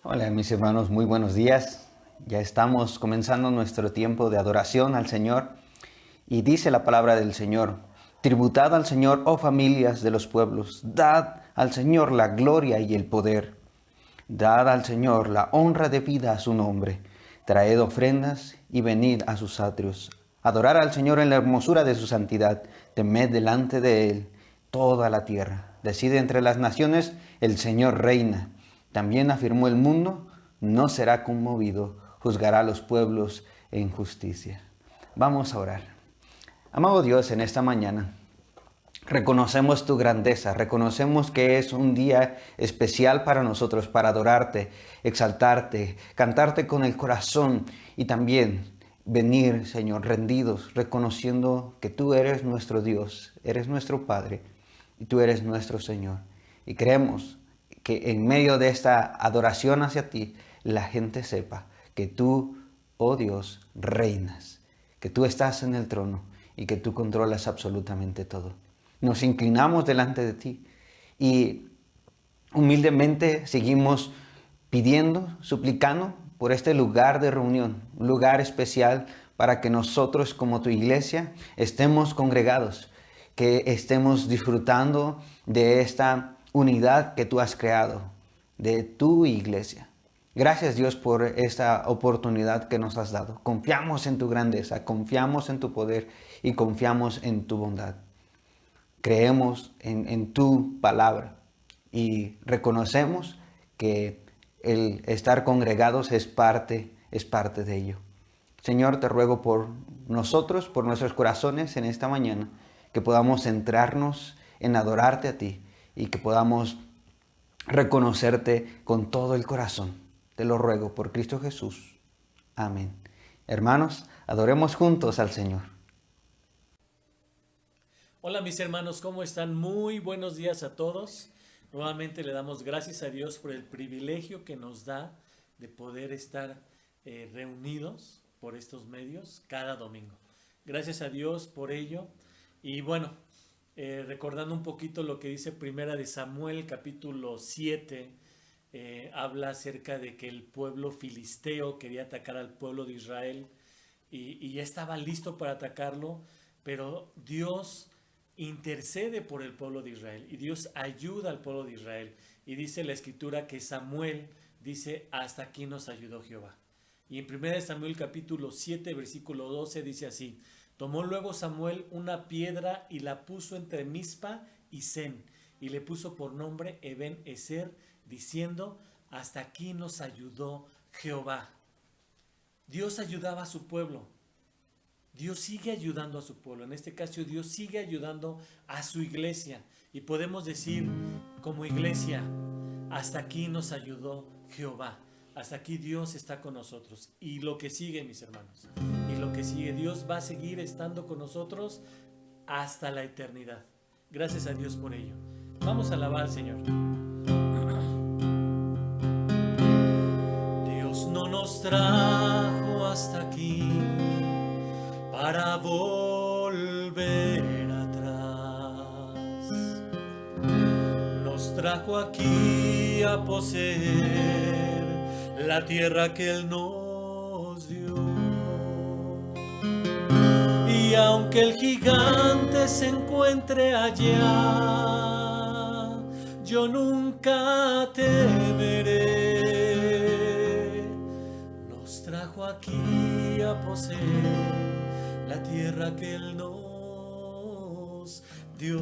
Hola mis hermanos, muy buenos días. Ya estamos comenzando nuestro tiempo de adoración al Señor y dice la palabra del Señor: tributad al Señor, oh familias de los pueblos, dad al Señor la gloria y el poder. Dad al Señor la honra debida a su nombre. Traed ofrendas y venid a sus atrios. Adorar al Señor en la hermosura de su santidad. Temed delante de Él toda la tierra. Decide entre las naciones, el Señor reina. También afirmó el mundo, no será conmovido. Juzgará a los pueblos en justicia. Vamos a orar. Amado Dios, en esta mañana reconocemos tu grandeza, reconocemos que es un día especial para nosotros, para adorarte, exaltarte, cantarte con el corazón y también venir, Señor, rendidos, reconociendo que tú eres nuestro Dios, eres nuestro Padre y tú eres nuestro Señor. Y creemos que en medio de esta adoración hacia ti, la gente sepa que tú, oh Dios, reinas, que tú estás en el trono y que tú controlas absolutamente todo. Nos inclinamos delante de ti y humildemente seguimos pidiendo, suplicando por este lugar de reunión, un lugar especial para que nosotros como tu iglesia estemos congregados, que estemos disfrutando de esta unidad que tú has creado, de tu iglesia. Gracias Dios por esta oportunidad que nos has dado. Confiamos en tu grandeza, confiamos en tu poder y confiamos en tu bondad. Creemos en tu palabra y reconocemos que el estar congregados es parte de ello. Señor, te ruego por nosotros, por nuestros corazones en esta mañana, que podamos centrarnos en adorarte a ti y que podamos reconocerte con todo el corazón. Te lo ruego por Cristo Jesús. Amén. Hermanos, adoremos juntos al Señor. Hola mis hermanos, ¿cómo están? Muy buenos días a todos. Nuevamente le damos gracias a Dios por el privilegio que nos da de poder estar reunidos por estos medios cada domingo. Gracias a Dios por ello. Y bueno, recordando un poquito lo que dice Primera de Samuel, capítulo 7, habla acerca de que el pueblo filisteo quería atacar al pueblo de Israel y ya estaba listo para atacarlo, pero Dios intercede por el pueblo de Israel y Dios ayuda al pueblo de Israel. Y dice la escritura que Samuel dice: hasta aquí nos ayudó Jehová. Y en 1 Samuel capítulo 7 versículo 12 dice así: tomó luego Samuel una piedra y la puso entre Mizpa y Sen, y le puso por nombre Eben Ezer, diciendo: hasta aquí nos ayudó Jehová. Dios ayudaba a su pueblo. Dios sigue ayudando a su pueblo. En este caso, Dios sigue ayudando a su iglesia. Y podemos decir como iglesia: hasta aquí nos ayudó Jehová. Hasta aquí Dios está con nosotros. Y lo que sigue, mis hermanos, y lo que sigue, Dios va a seguir estando con nosotros hasta la eternidad. Gracias a Dios por ello. Vamos a alabar al Señor. Dios no nos trajo hasta aquí para volver atrás. Nos trajo aquí a poseer la tierra que Él nos dio. Y aunque el gigante se encuentre allá, yo nunca temeré. Nos trajo aquí a poseer la tierra que Él nos dio.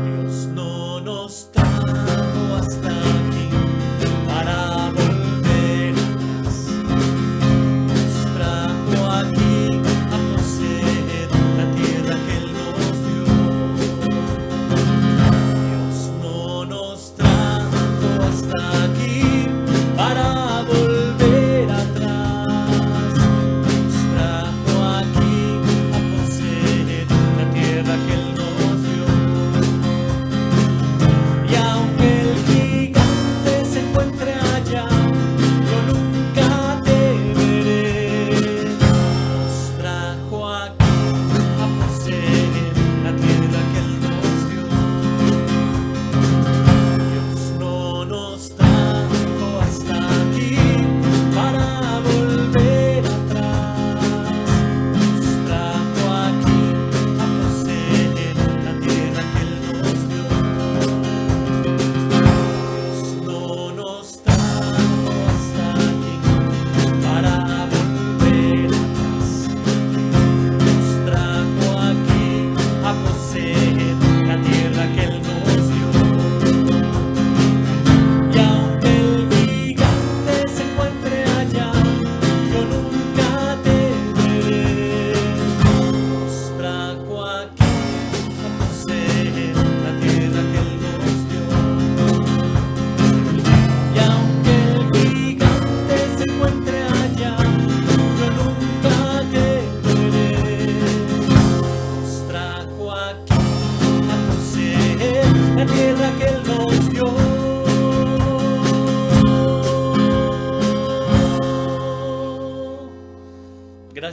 Dios no nos trajo hasta aquí para volver atrás. Nos trajo aquí a poseer la tierra que Él nos dio. Dios no nos trajo hasta aquí para volver atrás. Nos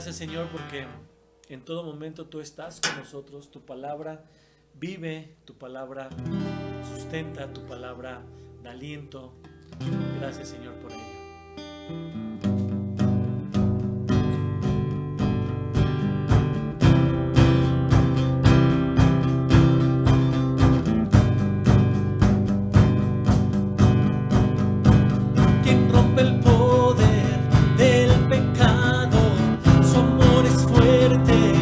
Gracias, Señor, porque en todo momento tú estás con nosotros. Tu palabra vive, tu palabra sustenta, tu palabra da aliento. Gracias, Señor, por ello. Quien rompe el poder del pecado, su amor es fuerte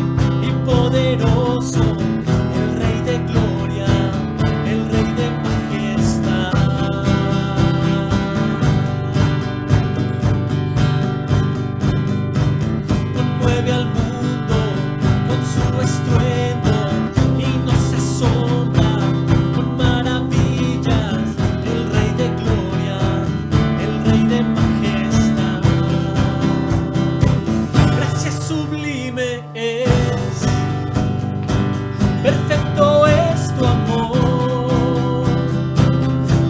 y poderoso. El Rey de gloria, el Rey de majestad. Conmueve al mundo con su estruendo y nos asombra con maravillas. El Rey de gloria, el Rey de majestad. Gracia sublime es, perfecto es tu amor.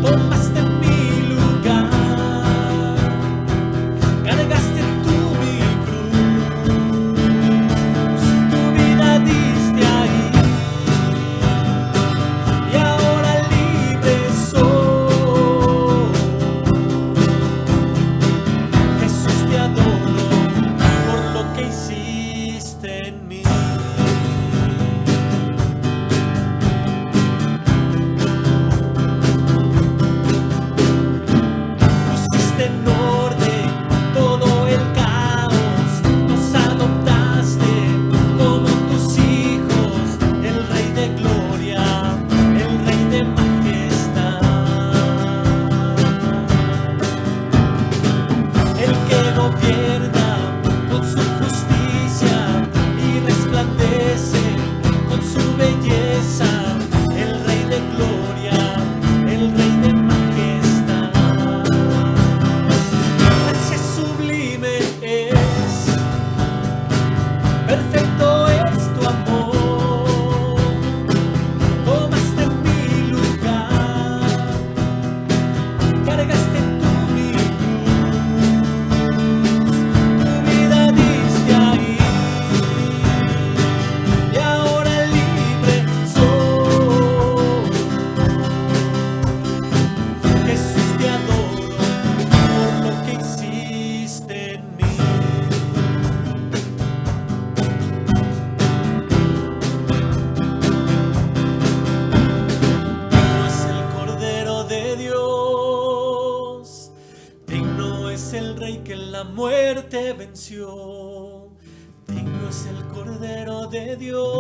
Tomaste mi lugar, cargaste tú mi cruz, tu vida diste ahí, y ahora libre soy. Jesús, te adoro por lo que hiciste en mí. Pusiste en orden todo el caos, nos adoptaste como tus hijos. El Rey de gloria, el Rey de majestad. El que gobierna con su justicia y resplandece con su belleza. El Rey de gloria, el Rey de majestad. Gracia sublime es, perfecto es tu amor. Tomaste mi lugar, cargaste tú mi cruz, tu vida diste ahí, y ahora libre soy. Jesús, te adoro por lo que hiciste en mí. Digno es el Cordero de Dios, digno es el Rey que la muerte venció. Digno es el Cordero de Dios,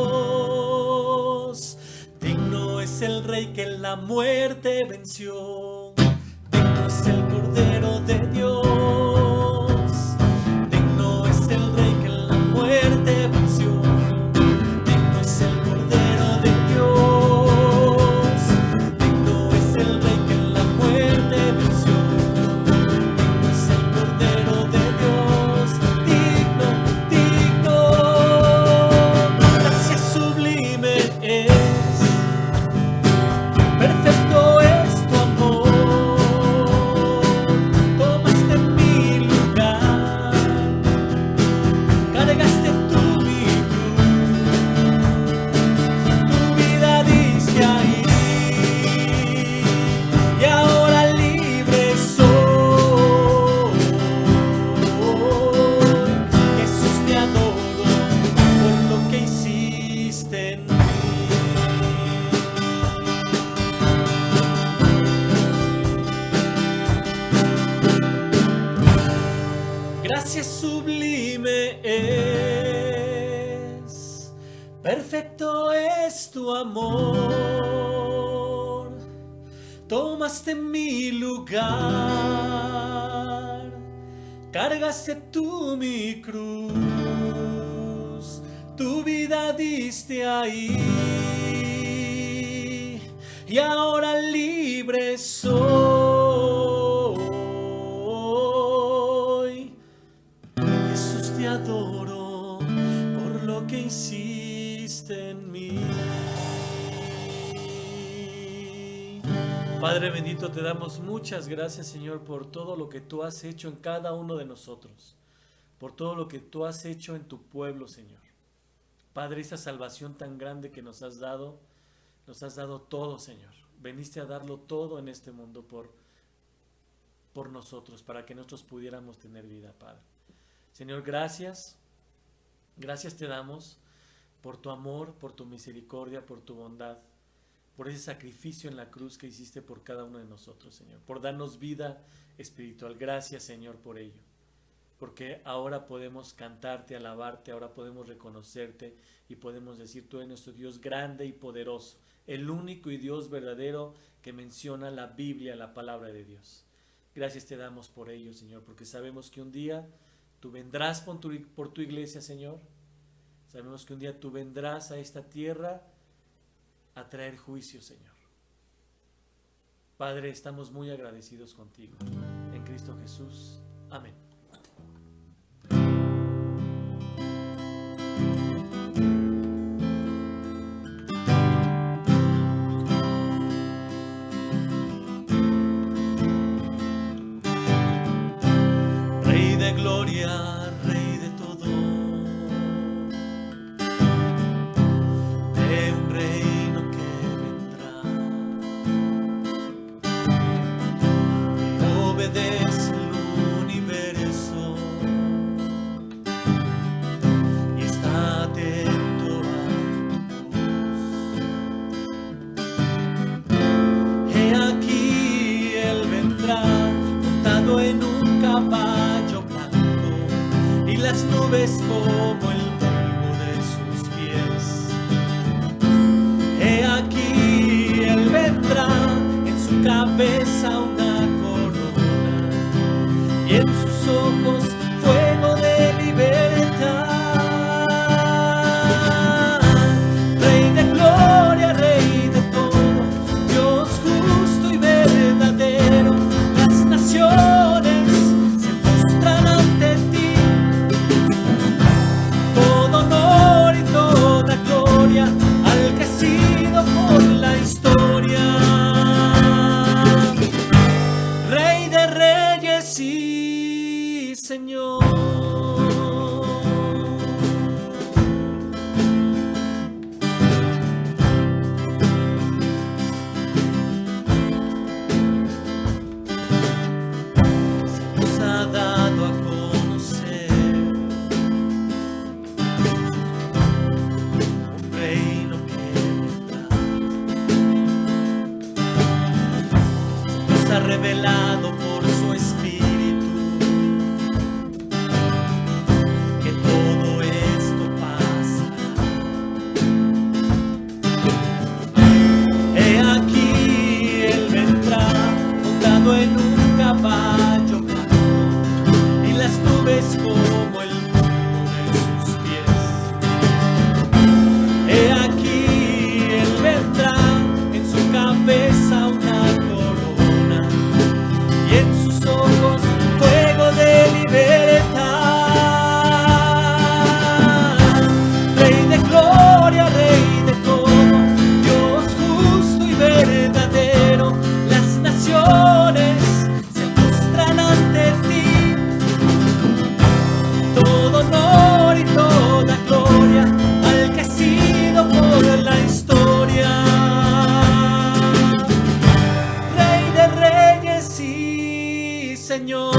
digno es el Rey que la muerte venció. Digno es el Cordero de Dios, digno es el Rey que la muerte venció. Digno es el Cordero de Dios, digno es el Rey que la muerte venció. Digno es el Cordero de Dios, digno, digno. Gracia sublime es, perfecto es tu amor. Tomaste mi lugar, cargaste tú mi cruz, tu vida diste ahí, y ahora libre soy. Jesús, te adoro por lo que hiciste en mí. Gracia sublime es, perfecto es tu amor. Tomaste mi lugar, cargaste tú mi cruz, tu vida diste ahí, y ahora libre soy. Jesús, te adoro por lo que hiciste en mí. Padre bendito, te damos muchas gracias, Señor, por todo lo que tú has hecho en cada uno de nosotros. por todo lo que tú has hecho en tu pueblo, Señor. Padre, esta salvación tan grande que nos has dado todo, Señor. Veniste a darlo todo en este mundo por nosotros, para que nosotros pudiéramos tener vida, Padre. Señor, gracias. Gracias te damos por tu amor, por tu misericordia, por tu bondad, por ese sacrificio en la cruz que hiciste por cada uno de nosotros, Señor, por darnos vida espiritual. Gracias, Señor, por ello. Porque ahora podemos cantarte, alabarte, ahora podemos reconocerte y podemos decir: tú eres nuestro Dios grande y poderoso, el único y Dios verdadero que menciona la Biblia, la palabra de Dios. Gracias te damos por ello, Señor, porque sabemos que un día tú vendrás por tu iglesia, Señor. Sabemos que un día tú vendrás a esta tierra a traer juicio, Señor. Padre, estamos muy agradecidos contigo. En Cristo Jesús. Amén. Rey de gloria, Rey de todo, de un reino que vendrá, que obedece el universo y está atento a tu voz. He aquí Él vendrá montado en un caballo blanco y las nubes como el polvo de sus pies. He aquí Él vendrá, en su cabeza una corona y en sus ojos fuego de libertad. Rey de gloria, Rey de todo, Dios justo y verdadero, las naciones se postran ante ti. Todo honor y toda gloria al que ha sido por la historia. Rey de reyes y Señor. Se nos ha dado a conocer un reino que vendrá. Se nos ha revelado por su Espíritu que todo esto pasará. He aquí Él vendrá montado en un caballo blanco y las nubes como el polvo de sus pies. He aquí Él vendrá, en su cabeza una corona y en sus ojos fuego de libertad. Rey de gloria, Rey de todo, Dios justo y verdadero, las naciones se postran ante ti. Todo honor y toda gloria al que ha sido por la historia. Rey de reyes y Señor,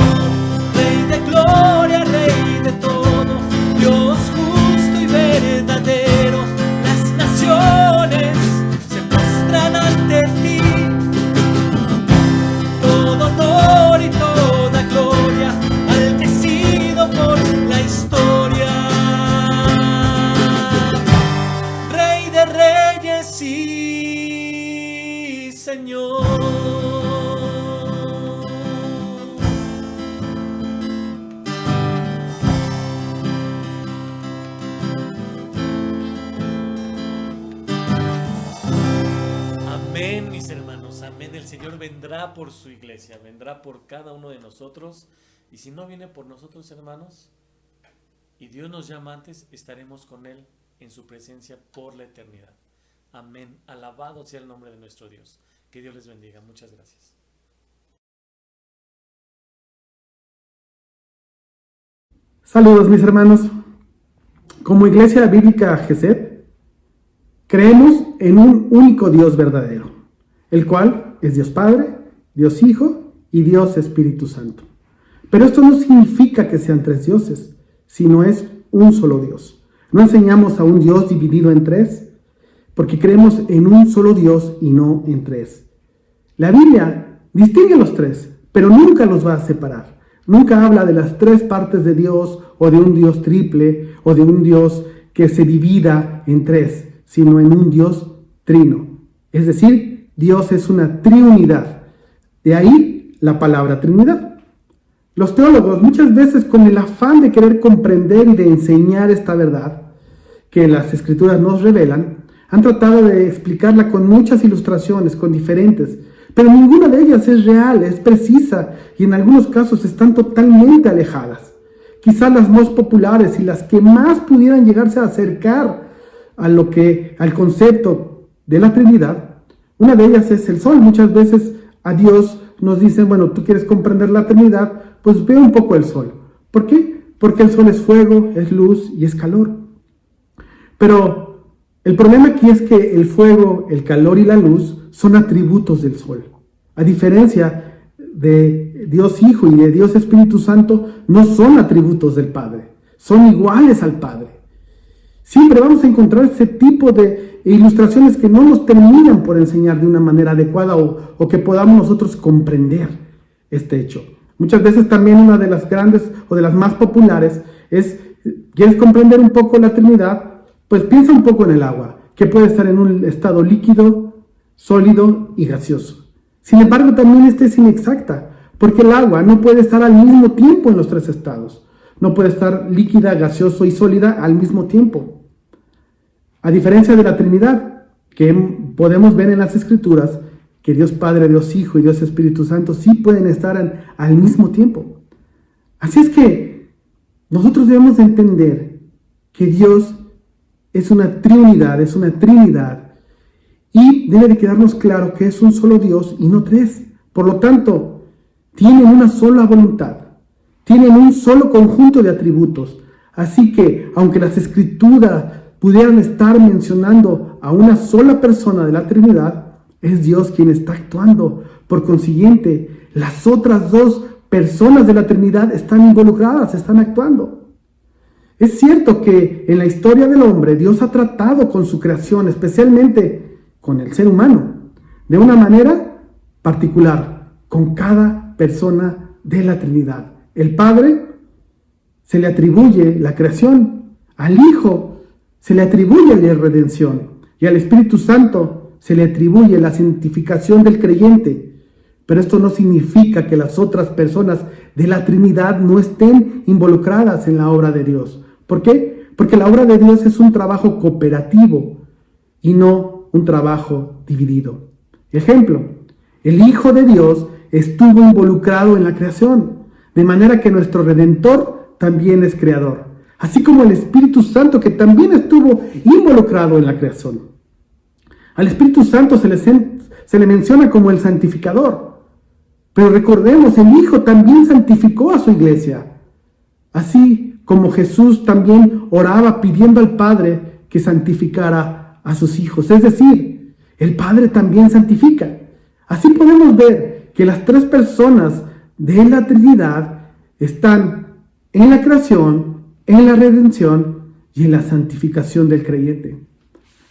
Rey de gloria, Rey de todo, Dios justo y verdadero, las naciones se postran ante ti. Todo honor y toda gloria al que ha sido por la historia. Rey de reyes y Señor. Amén, mis hermanos, amén. El Señor vendrá por su iglesia, vendrá por cada uno de nosotros. Y si no viene por nosotros, hermanos, y Dios nos llama antes, estaremos con Él en su presencia por la eternidad. Amén. Alabado sea el nombre de nuestro Dios. Que Dios les bendiga. Muchas gracias. Saludos mis hermanos. Como Iglesia Bíblica GESED, creemos en un único Dios verdadero, el cual es Dios Padre, Dios Hijo y Dios Espíritu Santo. Pero esto no significa que sean tres dioses, sino es un solo Dios. No enseñamos a un Dios dividido en tres, porque creemos en un solo Dios y no en tres. La Biblia distingue a los tres, pero nunca los va a separar. Nunca habla de las tres partes de Dios, o de un Dios triple, o de un Dios que se divida en tres, sino en un Dios trino. Es decir, Dios es una triunidad. De ahí la palabra Trinidad. Los teólogos, muchas veces con el afán de querer comprender y de enseñar esta verdad que las Escrituras nos revelan, han tratado de explicarla con muchas ilustraciones, con diferentes, pero ninguna de ellas es real, es precisa y en algunos casos están totalmente alejadas. Quizás las más populares y las que más pudieran llegarse a acercar al concepto de la Trinidad, una de ellas es el sol. Muchas veces a Dios nos dicen, bueno, tú quieres comprender la Trinidad, pues ve un poco el sol. ¿Por qué? Porque el sol es fuego, es luz y es calor. Pero el problema aquí es que el fuego, el calor y la luz son atributos del sol. A diferencia de Dios Hijo y de Dios Espíritu Santo, no son atributos del Padre, son iguales al Padre. Siempre vamos a encontrar ese tipo de ilustraciones que no nos terminan por enseñar de una manera adecuada o que podamos nosotros comprender este hecho. Muchas veces también una de las grandes o de las más populares es, ¿quieres comprender un poco la Trinidad? Pues piensa un poco en el agua, que puede estar en un estado líquido, sólido y gaseoso. Sin embargo, también esta es inexacta, porque el agua no puede estar al mismo tiempo en los tres estados. No puede estar líquida, gaseoso y sólida al mismo tiempo. A diferencia de la Trinidad, que podemos ver en las Escrituras, que Dios Padre, Dios Hijo y Dios Espíritu Santo sí pueden estar al mismo tiempo. Así es que nosotros debemos entender que Dios es una triunidad, es una trinidad, y debe de quedarnos claro que es un solo Dios y no tres. Por lo tanto, tienen una sola voluntad, tienen un solo conjunto de atributos. Así que, aunque las Escrituras pudieran estar mencionando a una sola persona de la Trinidad, es Dios quien está actuando. Por consiguiente, las otras dos personas de la Trinidad están involucradas, están actuando. Es cierto que en la historia del hombre Dios ha tratado con su creación, especialmente con el ser humano, de una manera particular, con cada persona de la Trinidad. El Padre se le atribuye la creación, al Hijo se le atribuye la redención y al Espíritu Santo se le atribuye la santificación del creyente. Pero esto no significa que las otras personas de la Trinidad no estén involucradas en la obra de Dios. ¿Por qué? Porque la obra de Dios es un trabajo cooperativo y no un trabajo dividido. Ejemplo, el Hijo de Dios estuvo involucrado en la creación, de manera que nuestro Redentor también es creador, así como el Espíritu Santo, que también estuvo involucrado en la creación. Al Espíritu Santo se le menciona como el santificador, pero recordemos, el Hijo también santificó a su iglesia, así como Jesús también oraba pidiendo al Padre que santificara a sus hijos. Es decir, el Padre también santifica. Así podemos ver que las tres personas de la Trinidad están en la creación, en la redención y en la santificación del creyente.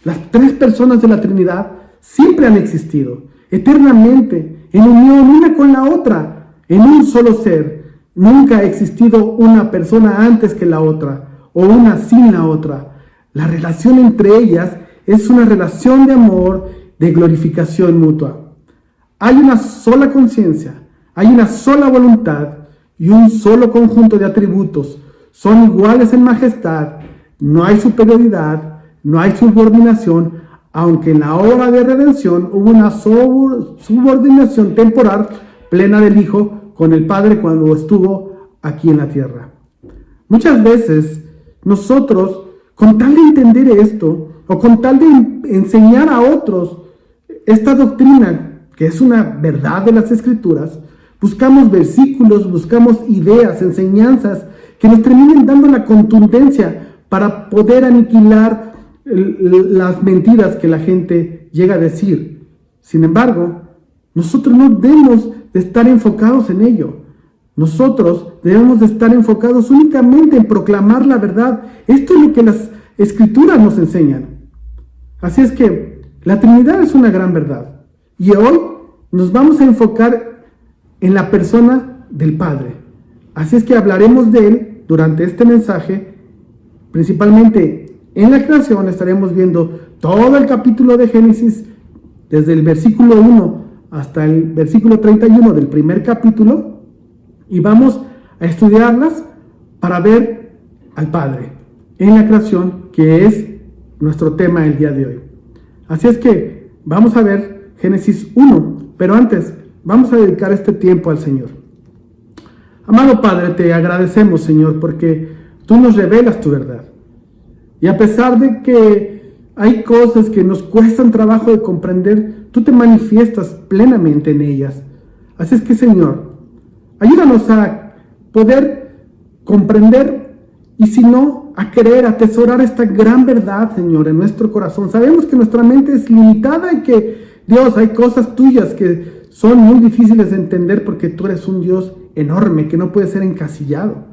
Las tres personas de la Trinidad siempre han existido, eternamente, en unión una con la otra, en un solo ser. Nunca ha existido una persona antes que la otra, o una sin la otra. La relación entre ellas es una relación de amor, de glorificación mutua. Hay una sola conciencia, hay una sola voluntad y un solo conjunto de atributos. Son iguales en majestad, no hay superioridad, no hay subordinación, aunque en la obra de redención hubo una subordinación temporal plena del Hijo con el Padre cuando estuvo aquí en la tierra. Muchas veces nosotros, con tal de entender esto, o con tal de enseñar a otros esta doctrina, que es una verdad de las Escrituras, buscamos versículos, buscamos ideas, enseñanzas que nos terminen dando la contundencia para poder aniquilar las mentiras que la gente llega a decir. Sin embargo, nosotros no debemos de estar enfocados en ello. Nosotros debemos de estar enfocados únicamente en proclamar la verdad. Esto es lo que las Escrituras nos enseñan. Así es que la Trinidad es una gran verdad. Y hoy nos vamos a enfocar en la persona del Padre. Así es que hablaremos de Él durante este mensaje, principalmente en la creación. Estaremos viendo todo el capítulo de Génesis, desde el versículo 1 hasta el versículo 31 del primer capítulo, y vamos a estudiarlas para ver al Padre en la creación, que es nuestro tema el día de hoy. Así es que vamos a ver Génesis 1, pero antes vamos a dedicar este tiempo al Señor. Amado Padre, te agradecemos, Señor, porque tú nos revelas tu verdad. Y a pesar de que hay cosas que nos cuestan trabajo de comprender, tú te manifiestas plenamente en ellas. Así es que, Señor, ayúdanos a poder comprender y, si no, a querer atesorar esta gran verdad, Señor, en nuestro corazón. Sabemos que nuestra mente es limitada y que, Dios, hay cosas tuyas que son muy difíciles de entender porque tú eres un Dios enorme que no puede ser encasillado.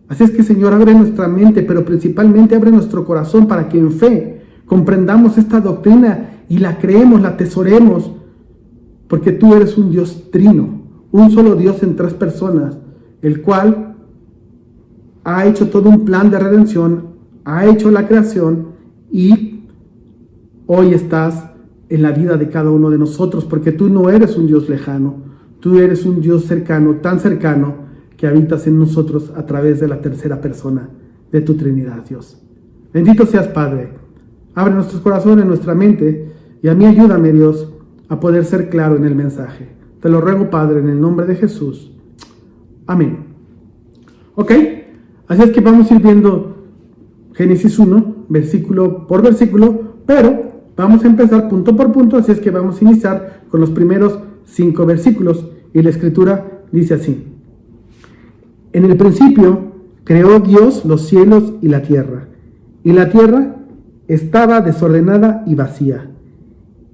Así es que, Señor, abre nuestra mente, pero principalmente abre nuestro corazón para que en fe comprendamos esta doctrina y la creemos, la atesoremos, porque tú eres un Dios trino, un solo Dios en tres personas, el cual ha hecho todo un plan de redención, ha hecho la creación y hoy estás en la vida de cada uno de nosotros, porque tú no eres un Dios lejano, tú eres un Dios cercano, tan cercano que habitas en nosotros a través de la tercera persona de tu Trinidad, Dios. Bendito seas, Padre. Abre nuestros corazones, nuestra mente, y a mí ayúdame, Dios, a poder ser claro en el mensaje. Te lo ruego, Padre, en el nombre de Jesús. Amén. Ok, así es que vamos a ir viendo Génesis 1, versículo por versículo, pero vamos a empezar punto por punto, así es que vamos a iniciar con los primeros 5 versículos, y la Escritura dice así: En el principio creó Dios los cielos y la tierra estaba desordenada y vacía,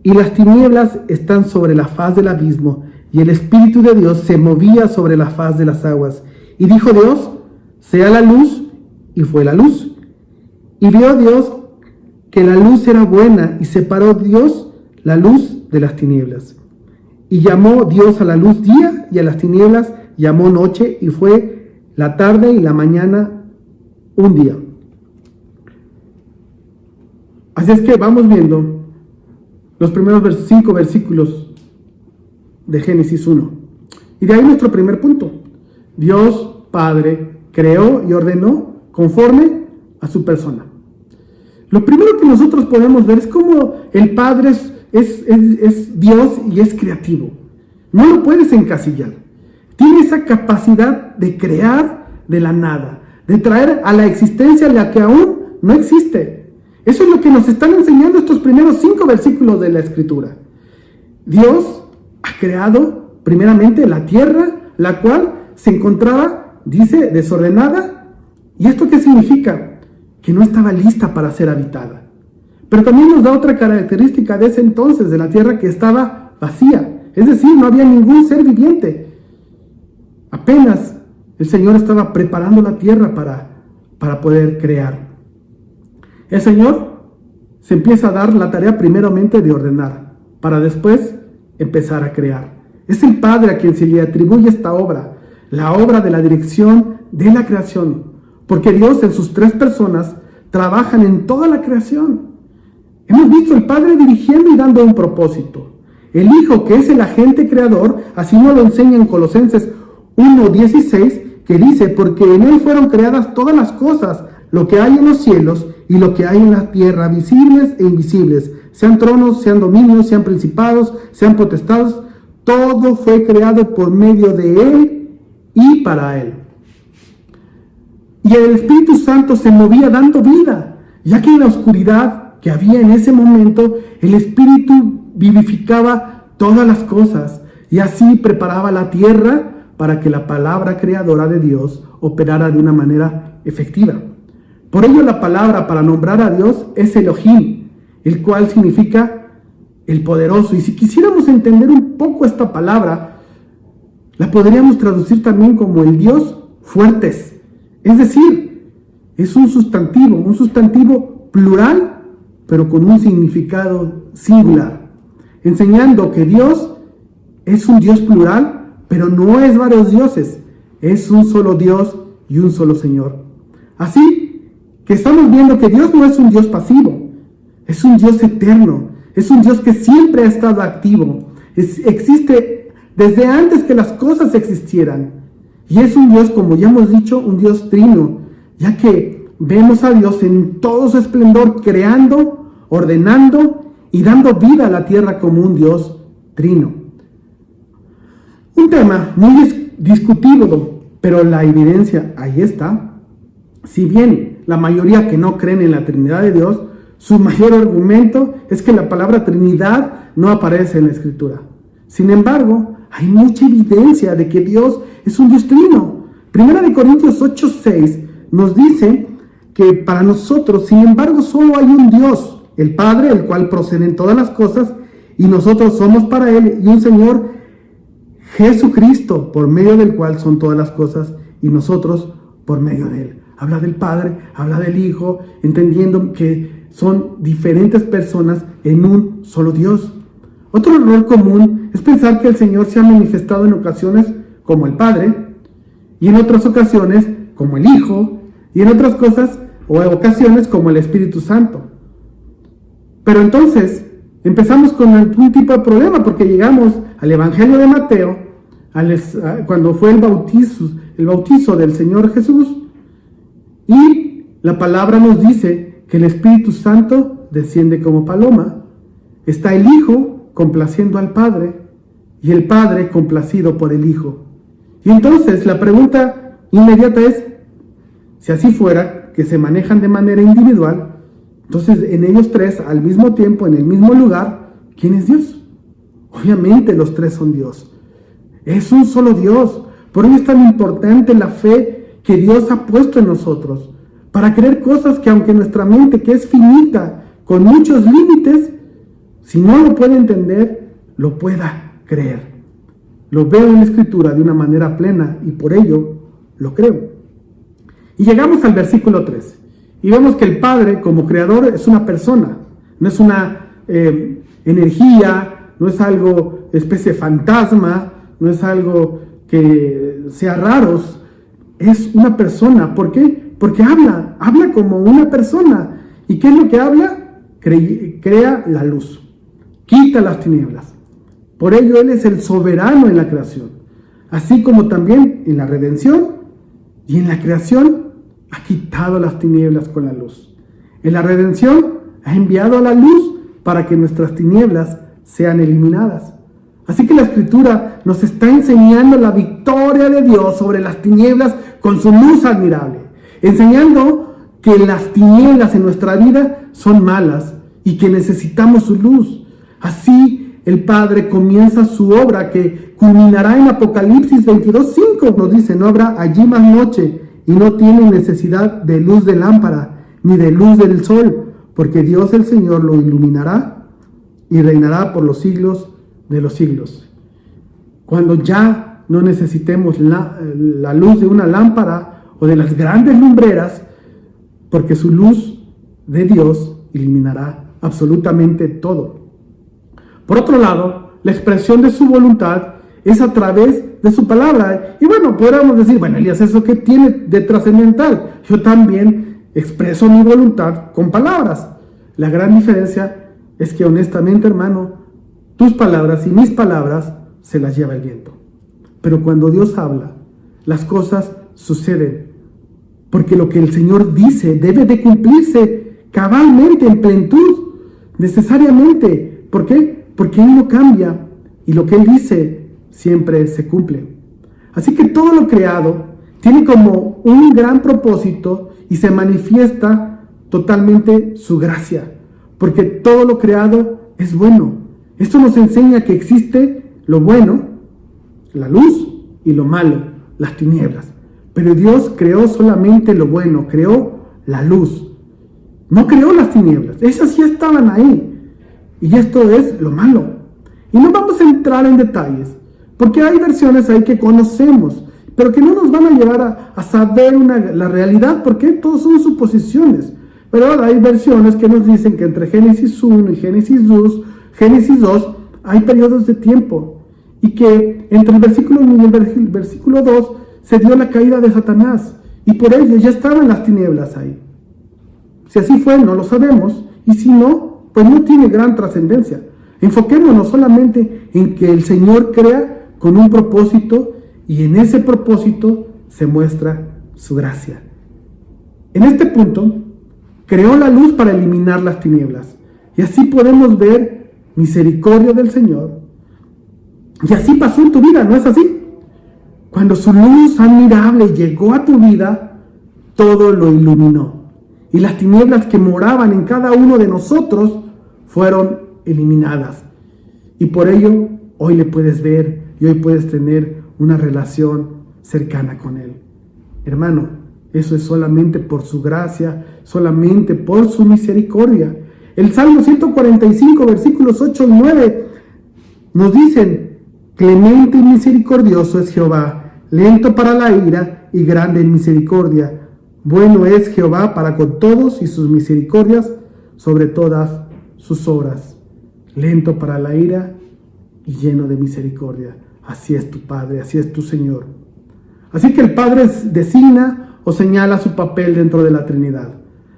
y las tinieblas están sobre la faz del abismo, y el Espíritu de Dios se movía sobre la faz de las aguas. Y dijo Dios: sea la luz, y fue la luz. Y vio Dios que la luz era buena, y separó Dios la luz de las tinieblas. Y llamó Dios a la luz día, y a las tinieblas llamó noche, y fue la tarde y la mañana un día. Así es que vamos viendo los primeros 5 versículos de Génesis 1. Y de ahí nuestro primer punto. Dios Padre creó y ordenó conforme a su persona. Lo primero que nosotros podemos ver es cómo el Padre es Dios y es creativo. No lo puedes encasillar. Tiene esa capacidad de crear de la nada, de traer a la existencia la que aún no existe. Eso es lo que nos están enseñando estos primeros 5 versículos de la Escritura. Dios ha creado primeramente la tierra, la cual se encontraba, dice, desordenada. ¿Y esto qué significa? Que no estaba lista para ser habitada. Pero también nos da otra característica de ese entonces, de la tierra, que estaba vacía. Es decir, no había ningún ser viviente. Apenas el Señor estaba preparando la tierra para poder crear. El Señor se empieza a dar la tarea primeramente de ordenar, para después empezar a crear. Es el Padre a quien se le atribuye esta obra, la obra de la dirección de la creación, porque Dios en sus 3 personas trabajan en toda la creación. Hemos visto al Padre dirigiendo y dando un propósito. El Hijo, que es el agente creador, así nos lo enseña en Colosenses 1:16, que dice: porque en Él fueron creadas todas las cosas, lo que hay en los cielos y lo que hay en la tierra, visibles e invisibles, sean tronos, sean dominios, sean principados, sean potestados, todo fue creado por medio de Él y para Él. Y el Espíritu Santo se movía dando vida, ya que en la oscuridad que había en ese momento, el Espíritu vivificaba todas las cosas, y así preparaba la tierra para que la palabra creadora de Dios operara de una manera efectiva. Por ello la palabra para nombrar a Dios es Elohim, el cual significa el poderoso. Y si quisiéramos entender un poco esta palabra, la podríamos traducir también como el Dios fuertes. Es decir, es un sustantivo plural, pero con un significado singular, enseñando que Dios es un Dios plural, pero no es varios dioses, es un solo Dios y un solo Señor. Así que estamos viendo que Dios no es un Dios pasivo, es un Dios eterno, es un Dios que siempre ha estado activo, existe desde antes que las cosas existieran. Y es un Dios, como ya hemos dicho, un Dios trino, ya que vemos a Dios en todo su esplendor, creando, ordenando y dando vida a la tierra como un Dios trino. Un tema muy discutido, pero la evidencia ahí está. Si bien la mayoría que no creen en la Trinidad de Dios, su mayor argumento es que la palabra Trinidad no aparece en la Escritura. Sin embargo, hay mucha evidencia de que Dios es un Dios trino. Primera de Corintios 8:6 nos dice que para nosotros, sin embargo, solo hay un Dios, el Padre, el cual proceden todas las cosas, y nosotros somos para Él, y un Señor, Jesucristo, por medio del cual son todas las cosas, y nosotros por medio de Él. Habla del Padre, habla del Hijo, entendiendo que son diferentes personas en un solo Dios. Otro error común es pensar que el Señor se ha manifestado en ocasiones como el Padre, y en otras ocasiones como el Hijo, y en otras cosas o ocasiones como el Espíritu Santo. Pero entonces empezamos con un tipo de problema, porque llegamos al Evangelio de Mateo, cuando fue el bautizo del Señor Jesús, y la palabra nos dice que el Espíritu Santo desciende como paloma. Está el Hijo complaciendo al Padre y el Padre complacido por el Hijo. Y entonces la pregunta inmediata es, si así fuera, que se manejan de manera individual, entonces en ellos tres, al mismo tiempo, en el mismo lugar, ¿quién es Dios? Obviamente los tres son Dios. Es un solo Dios. Por ello es tan importante la fe que Dios ha puesto en nosotros, para creer cosas que aunque nuestra mente, que es finita, con muchos límites, si no lo puede entender, lo pueda creer. Lo veo en la Escritura de una manera plena y por ello lo creo. Y llegamos al versículo 3 y vemos que el Padre como creador es una persona, no es una energía, no es algo especie de fantasma, no es algo que sea raros, es una persona. ¿Por qué? Porque habla como una persona. ¿Y qué es lo que habla? Crea la luz, quita las tinieblas. Por ello Él es el soberano en la creación, así como también en la redención y en la creación ha quitado las tinieblas con la luz. En la redención ha enviado a la luz para que nuestras tinieblas sean eliminadas. Así que la Escritura nos está enseñando la victoria de Dios sobre las tinieblas con su luz admirable, enseñando que las tinieblas en nuestra vida son malas y que necesitamos su luz. Así el Padre comienza su obra que culminará en Apocalipsis 22:5. Nos dice, no habrá allí más noche y no tienen necesidad de luz de lámpara ni de luz del sol, porque Dios el Señor lo iluminará y reinará por los siglos de los siglos. Cuando ya no necesitemos la luz de una lámpara o de las grandes lumbreras, porque su luz de Dios iluminará absolutamente todo. Por otro lado, la expresión de su voluntad es a través de su palabra. Y bueno, podríamos decir, bueno, Elías, ¿eso qué tiene de trascendental? Yo también expreso mi voluntad con palabras. La gran diferencia es que honestamente, hermano, tus palabras y mis palabras se las lleva el viento. Pero cuando Dios habla, las cosas suceden. Porque lo que el Señor dice debe de cumplirse cabalmente, en plenitud, necesariamente. ¿Por qué? Porque Él no cambia y lo que Él dice siempre se cumple. Así que todo lo creado tiene como un gran propósito y se manifiesta totalmente su gracia. Porque todo lo creado es bueno. Esto nos enseña que existe lo bueno, la luz, y lo malo, las tinieblas. Pero Dios creó solamente lo bueno, creó la luz. No creó las tinieblas, esas ya estaban ahí. Y esto es lo malo. Y no vamos a entrar en detalles, porque hay versiones ahí que conocemos, pero que no nos van a llevar a saber la realidad, porque todos son suposiciones. Pero ahora hay versiones que nos dicen que entre Génesis 1 y Génesis 2 hay periodos de tiempo, y que entre el versículo 1 y el versículo 2 se dio la caída de Satanás, y por ello ya estaban las tinieblas ahí. Si así fue, no lo sabemos, y si no, pues no tiene gran trascendencia. Enfoquémonos solamente en que el Señor crea con un propósito, y en ese propósito se muestra su gracia. En este punto, creó la luz para eliminar las tinieblas, y así podemos ver misericordia del Señor. Y así pasó en tu vida, ¿no es así? Cuando su luz admirable llegó a tu vida, todo lo iluminó, y las tinieblas que moraban en cada uno de nosotros fueron eliminadas. Y por ello, hoy le puedes ver y hoy puedes tener una relación cercana con Él. Hermano, eso es solamente por su gracia, solamente por su misericordia. El Salmo 145, versículos 8 y 9 nos dicen: clemente y misericordioso es Jehová, lento para la ira y grande en misericordia. Bueno es Jehová para con todos, y sus misericordias sobre todas sus obras. Lento para la ira y lleno de misericordia. Así es tu Padre, así es tu Señor. Así que el Padre designa o señala su papel dentro de la Trinidad,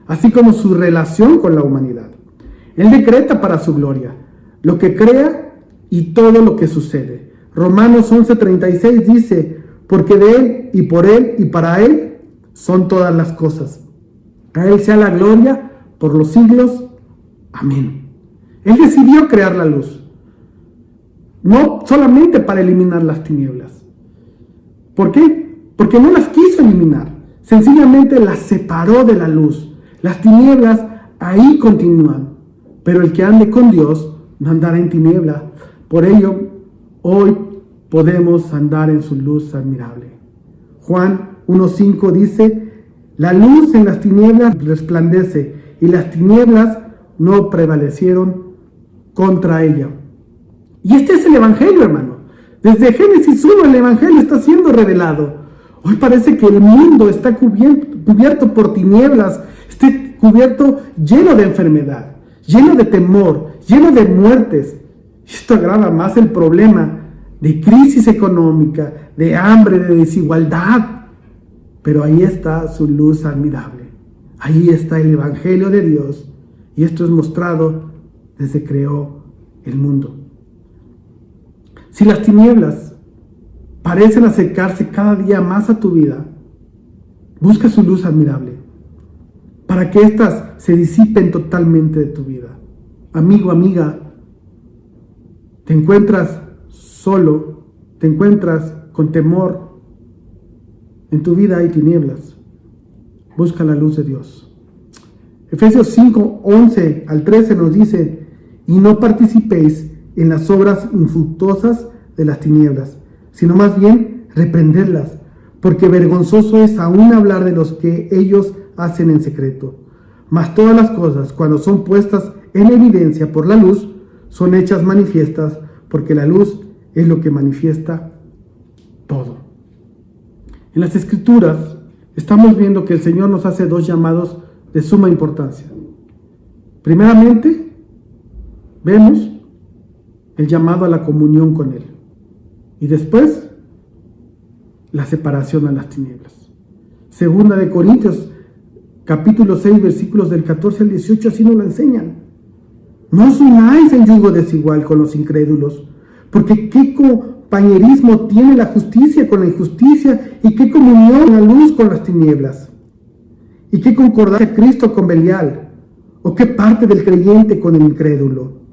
así como su relación con la humanidad. Él decreta para su gloria lo que crea y todo lo que sucede. Romanos 11:36 dice: porque de Él y por Él y para Él son todas las cosas. A Él sea la gloria por los siglos. Amén. Él decidió crear la luz, no solamente para eliminar las tinieblas. ¿Por qué? Porque no las quiso eliminar, sencillamente las separó de la luz. Las tinieblas ahí continúan, pero el que ande con Dios no andará en tiniebla. Por ello, hoy podemos andar en su luz admirable. Juan 1:5 dice: la luz en las tinieblas resplandece, y las tinieblas no prevalecieron contra ella. Y este es el Evangelio, hermano. Desde Génesis 1 el Evangelio está siendo revelado. Hoy parece que el mundo está cubierto por tinieblas, está cubierto lleno de enfermedad, lleno de temor, lleno de muertes. Esto agrava más el problema de crisis económica, de hambre, de desigualdad. Pero ahí está su luz admirable. Ahí está el Evangelio de Dios. Y esto es mostrado desde que creó el mundo. Si las tinieblas parecen acercarse cada día más a tu vida, busca su luz admirable para que éstas se disipen totalmente de tu vida. Amigo, amiga, te encuentras solo, te encuentras con temor, en tu vida hay tinieblas. Busca la luz de Dios. Efesios 5, 11 al 13 nos dice: y no participéis en las obras infructuosas de las tinieblas, sino más bien reprenderlas, porque vergonzoso es aún hablar de los que ellos hacen en secreto. Mas todas las cosas, cuando son puestas en evidencia por la luz, son hechas manifiestas, porque la luz es lo que manifiesta todo. En las Escrituras estamos viendo que el Señor nos hace dos llamados de suma importancia. Primeramente, vemos el llamado a la comunión con Él, y después la separación a las tinieblas. Segunda de Corintios capítulo 6 versículos del 14 al 18 así nos lo enseñan: no os unáis en yugo desigual con los incrédulos, porque qué compañerismo tiene la justicia con la injusticia, y qué comunión la luz con las tinieblas, y qué concordancia Cristo con Belial, o qué parte del creyente con el incrédulo,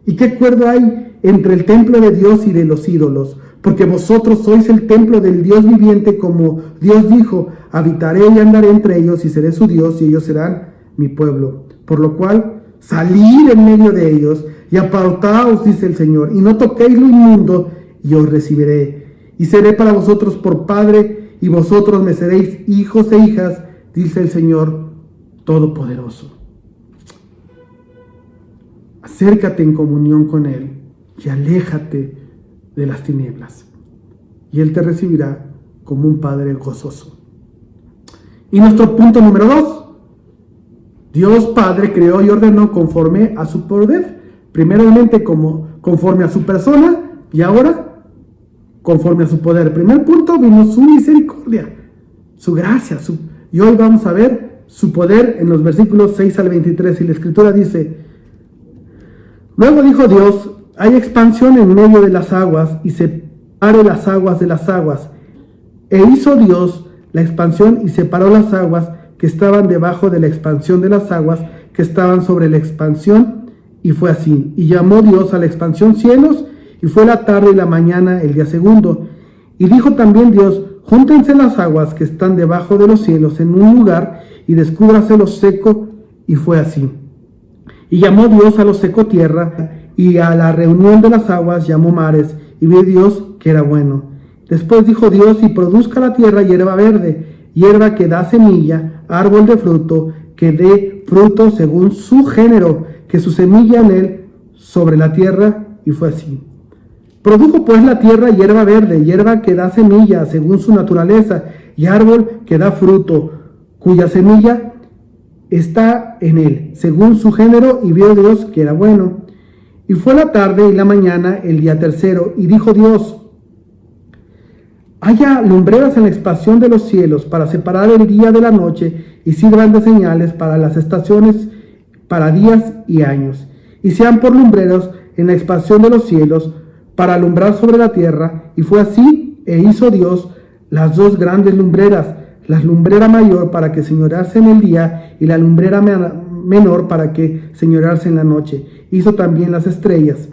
y qué acuerdo hay entre el templo de Dios y de los ídolos, porque vosotros sois el templo del Dios viviente, como Dios dijo: habitaré y andaré entre ellos, y seré su Dios, y ellos serán mi pueblo. Por lo cual, salid en medio de ellos, y apartaos, dice el Señor, y no toquéis lo inmundo, y os recibiré. y seré para vosotros por Padre, y vosotros me seréis hijos e hijas, dice el Señor Todopoderoso. Acércate en comunión con Él y aléjate de las tinieblas, y Él te recibirá como un Padre gozoso. Y nuestro punto número 2. Dios Padre creó y ordenó conforme a su poder. Primeramente conforme a su persona, y ahora conforme a su poder. Primer punto, vimos su misericordia, su gracia, y hoy vamos a ver su poder en los versículos 6 al 23. Y la Escritura dice: luego dijo Dios, hay expansión en medio de las aguas, y separe las aguas de las aguas. E hizo Dios la expansión y separó las aguas que estaban debajo de la expansión de las aguas que estaban sobre la expansión, y fue así. Y llamó Dios a la expansión cielos, y fue la tarde y la mañana el día segundo. Y dijo también Dios: júntense las aguas que están debajo de los cielos en un lugar, y descúbrase lo seco, y fue así. Y llamó Dios a lo seco tierra, y a la reunión de las aguas llamó mares, y vio Dios que era bueno. Después dijo Dios: y produzca la tierra hierba verde, hierba que da semilla, árbol de fruto, que dé fruto según su género, que su semilla en él sobre la tierra, y fue así. Produjo pues la tierra hierba verde, hierba que da semilla según su naturaleza, y árbol que da fruto, cuya semilla está en él, según su género, y vio Dios que era bueno. Y fue la tarde y la mañana el día tercero, y dijo Dios: haya lumbreras en la expansión de los cielos para separar el día de la noche, y sirvan de señales para las estaciones, para días y años, y sean por lumbreros en la expansión de los cielos, para alumbrar sobre la tierra. Y fue así, e hizo Dios las dos grandes lumbreras, la lumbrera mayor para que señorease en el día, y la lumbrera menor para que señorease en la noche. Hizo también las estrellas.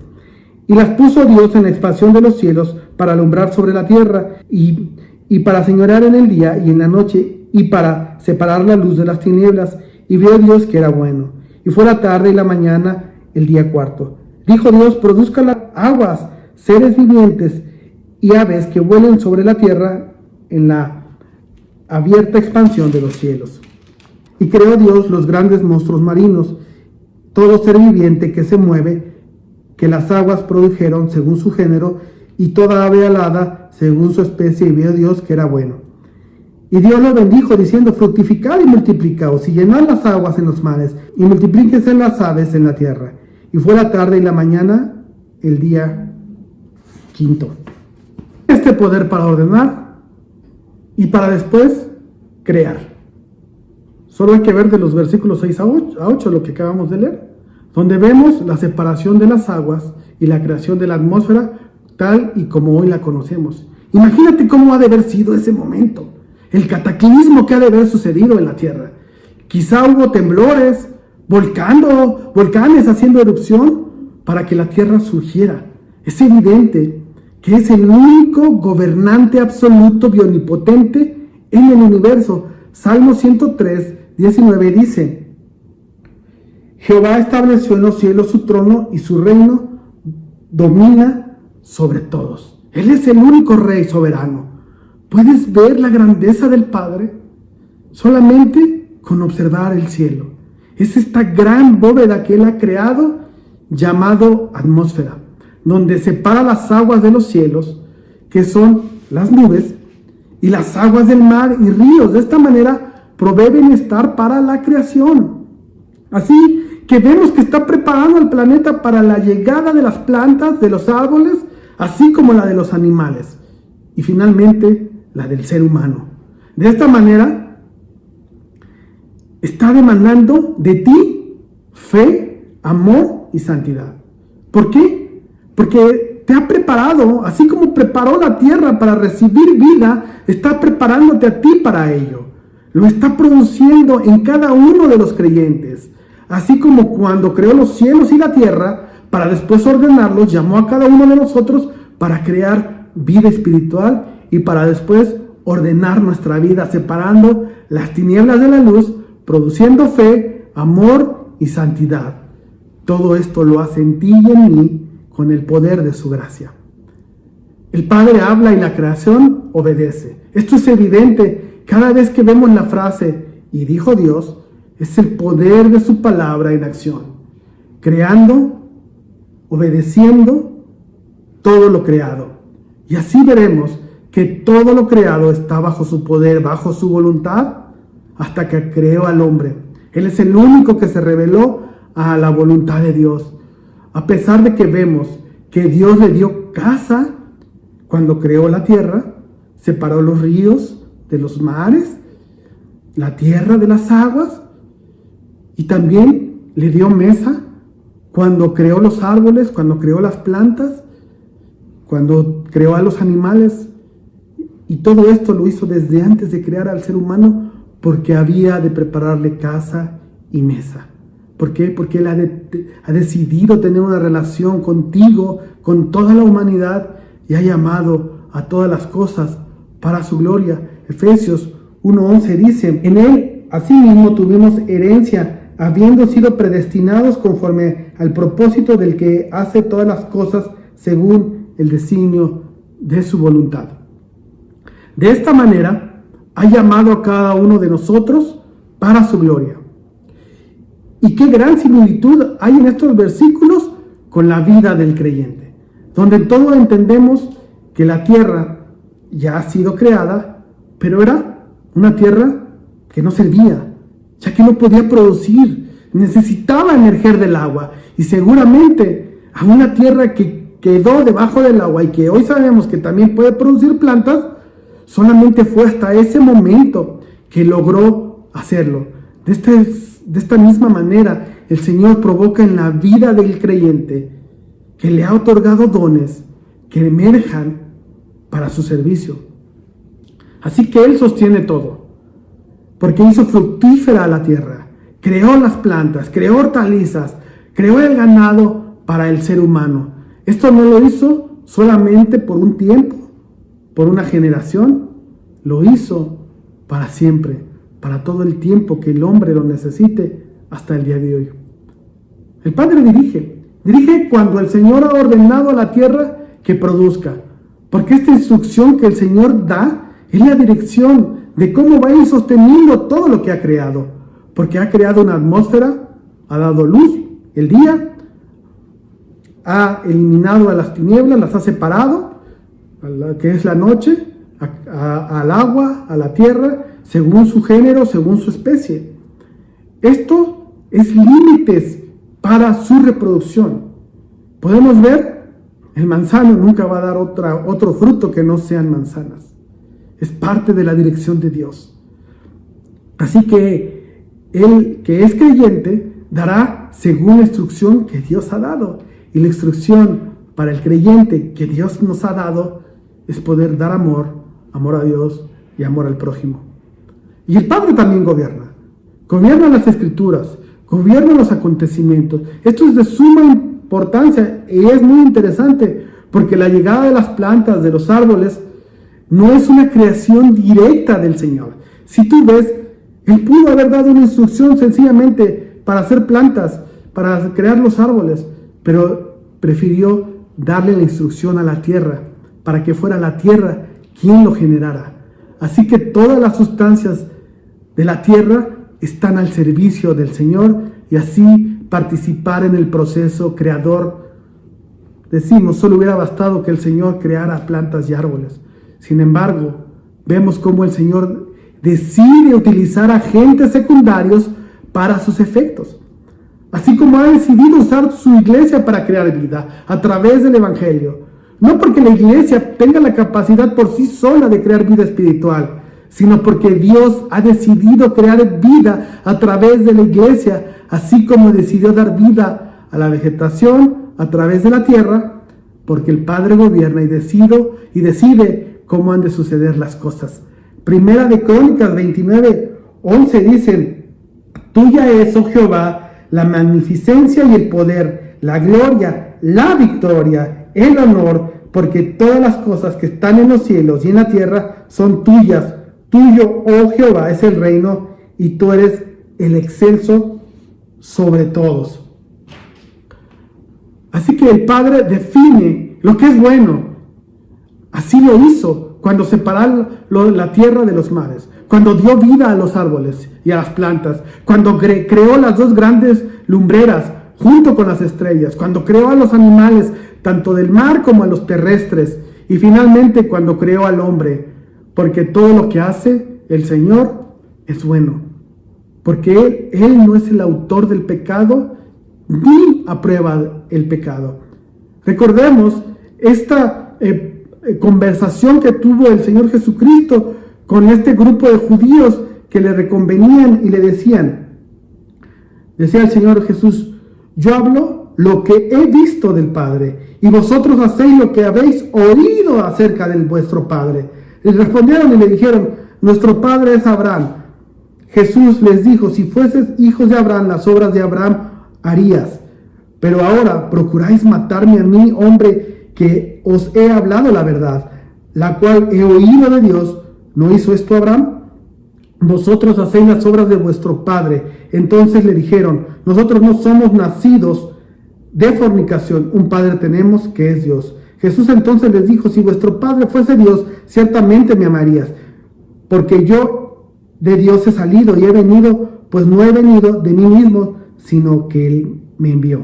Y las puso Dios en la expansión de los cielos para alumbrar sobre la tierra, y para señorear en el día y en la noche, y para separar la luz de las tinieblas. Y vio Dios que era bueno. Y fue la tarde y la mañana el día cuarto. Dijo Dios: produzca las aguas, seres vivientes y aves que vuelen sobre la tierra en la abierta expansión de los cielos. Y creó Dios los grandes monstruos marinos, todo ser viviente que se mueve, que las aguas produjeron según su género, y toda ave alada según su especie, y vio Dios que era bueno. Y Dios lo bendijo, diciendo: fructificad y multiplicaos, y llenad las aguas en los mares, y multiplíquense las aves en la tierra. Y fue la tarde y la mañana el día quinto. Este poder para ordenar y para después crear. Solo hay que ver de los versículos 6 a 8 lo que acabamos de leer, donde vemos la separación de las aguas y la creación de la atmósfera tal y como hoy la conocemos. Imagínate cómo ha de haber sido ese momento, el cataclismo que ha de haber sucedido en la tierra. Quizá hubo temblores, volcanes haciendo erupción para que la tierra surgiera. Es evidente que es el único gobernante absoluto y omnipotente en el universo. Salmo 103, 19 dice: Jehová estableció en los cielos su trono, y su reino domina sobre todos. Él es el único rey soberano. ¿Puedes ver la grandeza del Padre? Solamente con observar el cielo. Es esta gran bóveda que Él ha creado, llamado atmósfera, donde separa las aguas de los cielos, que son las nubes, y las aguas del mar y ríos. De esta manera provee bienestar para la creación. Así que vemos que está preparando al planeta para la llegada de las plantas, de los árboles, así como la de los animales, y finalmente la del ser humano. De esta manera está demandando de ti fe, amor y santidad. ¿Por qué? Porque te ha preparado, así como preparó la tierra para recibir vida, está preparándote a ti para ello. Lo está produciendo en cada uno de los creyentes. Así como cuando creó los cielos y la tierra, para después ordenarlos, llamó a cada uno de nosotros para crear vida espiritual y para después ordenar nuestra vida, separando las tinieblas de la luz, produciendo fe, amor y santidad. Todo esto lo hace en ti y en mí con el poder de su gracia. El Padre habla y la creación obedece. Esto es evidente cada vez que vemos la frase, y dijo Dios, es el poder de su palabra en acción, creando, obedeciendo todo lo creado. Y así veremos que todo lo creado está bajo su poder, bajo su voluntad, hasta que creó al hombre. Él es el único que se reveló a la voluntad de Dios. A pesar de que vemos que Dios le dio casa cuando creó la tierra, separó los ríos de los mares, la tierra de las aguas, y también le dio mesa cuando creó los árboles, cuando creó las plantas, cuando creó a los animales. Y todo esto lo hizo desde antes de crear al ser humano, porque había de prepararle casa y mesa. ¿Por qué? Porque Él ha decidido tener una relación contigo, con toda la humanidad, y ha llamado a todas las cosas para su gloria. Efesios 1:11 dice, en Él asimismo tuvimos herencia, habiendo sido predestinados conforme al propósito del que hace todas las cosas según el designio de su voluntad. De esta manera ha llamado a cada uno de nosotros para su gloria. Y qué gran similitud hay en estos versículos con la vida del creyente, donde en todo entendemos que la tierra ya ha sido creada, pero era una tierra que no servía, ya que no podía producir, necesitaba emerger del agua, y seguramente a una tierra que quedó debajo del agua y que hoy sabemos que también puede producir plantas, solamente fue hasta ese momento que logró hacerlo. De esta misma manera, el Señor provoca en la vida del creyente que le ha otorgado dones que emerjan para su servicio. Así que Él sostiene todo, porque hizo fructífera la tierra, creó las plantas, creó hortalizas, creó el ganado para el ser humano. Esto no lo hizo solamente por un tiempo, por una generación, lo hizo para siempre, para todo el tiempo que el hombre lo necesite hasta el día de hoy. El Padre dirige cuando el Señor ha ordenado a la tierra que produzca, porque esta instrucción que el Señor da es la dirección de cómo va a ir sosteniendo todo lo que ha creado, porque ha creado una atmósfera, ha dado luz, el día, ha eliminado a las tinieblas, las ha separado, a la que es la noche, al agua, a la tierra, según su género, según su especie. Esto es límites para su reproducción. Podemos ver, el manzano nunca va a dar otro fruto que no sean manzanas. Es parte de la dirección de Dios. Así que el que es creyente dará según la instrucción que Dios ha dado. Y la instrucción para el creyente que Dios nos ha dado es poder dar amor a Dios y amor al prójimo. Y el Padre también gobierna las Escrituras, gobierna los acontecimientos. Esto es de suma importancia y es muy interesante, porque la llegada de las plantas, de los árboles, no es una creación directa del Señor. Si tú ves, Él pudo haber dado una instrucción sencillamente para hacer plantas, para crear los árboles, pero prefirió darle la instrucción a la tierra, para que fuera la tierra quien lo generara. Así que todas las sustancias de la tierra están al servicio del Señor, y así participar en el proceso creador. Decimos, solo hubiera bastado que el Señor creara plantas y árboles. Sin embargo, vemos cómo el Señor decide utilizar agentes secundarios para sus efectos. Así como ha decidido usar su iglesia para crear vida a través del Evangelio. No porque la iglesia tenga la capacidad por sí sola de crear vida espiritual, sino porque Dios ha decidido crear vida a través de la iglesia, así como decidió dar vida a la vegetación a través de la tierra, porque el Padre gobierna y decide cómo han de suceder las cosas. Primera de Crónicas 29:11 dicen: tuya es, oh Jehová, la magnificencia y el poder, la gloria, la victoria, el honor, porque todas las cosas que están en los cielos y en la tierra son tuyas. Tuyo, oh Jehová, es el reino, y tú eres el excelso sobre todos. Así que el Padre define lo que es bueno. Así lo hizo cuando separó la tierra de los mares, cuando dio vida a los árboles y a las plantas, cuando creó las dos grandes lumbreras junto con las estrellas, cuando creó a los animales, tanto del mar como a los terrestres, y finalmente cuando creó al hombre, porque todo lo que hace el Señor es bueno, porque Él no es el autor del pecado, ni aprueba el pecado. Recordemos esta conversación que tuvo el Señor Jesucristo con este grupo de judíos que le reconvenían y le decía el Señor Jesús: yo hablo lo que he visto del Padre, y vosotros hacéis lo que habéis oído acerca de vuestro Padre. Y respondieron y le dijeron: nuestro Padre es Abraham. Jesús les dijo: si fueses hijos de Abraham, las obras de Abraham harías. Pero ahora procuráis matarme a mí, hombre, que os he hablado la verdad, la cual he oído de Dios. ¿No hizo esto Abraham? Vosotros hacéis las obras de vuestro padre. Entonces le dijeron: nosotros no somos nacidos de fornicación, un padre tenemos que es Dios. Jesús entonces les dijo: si vuestro padre fuese Dios, ciertamente me amarías, porque yo de Dios he salido y he venido, pues no he venido de mí mismo, sino que Él me envió.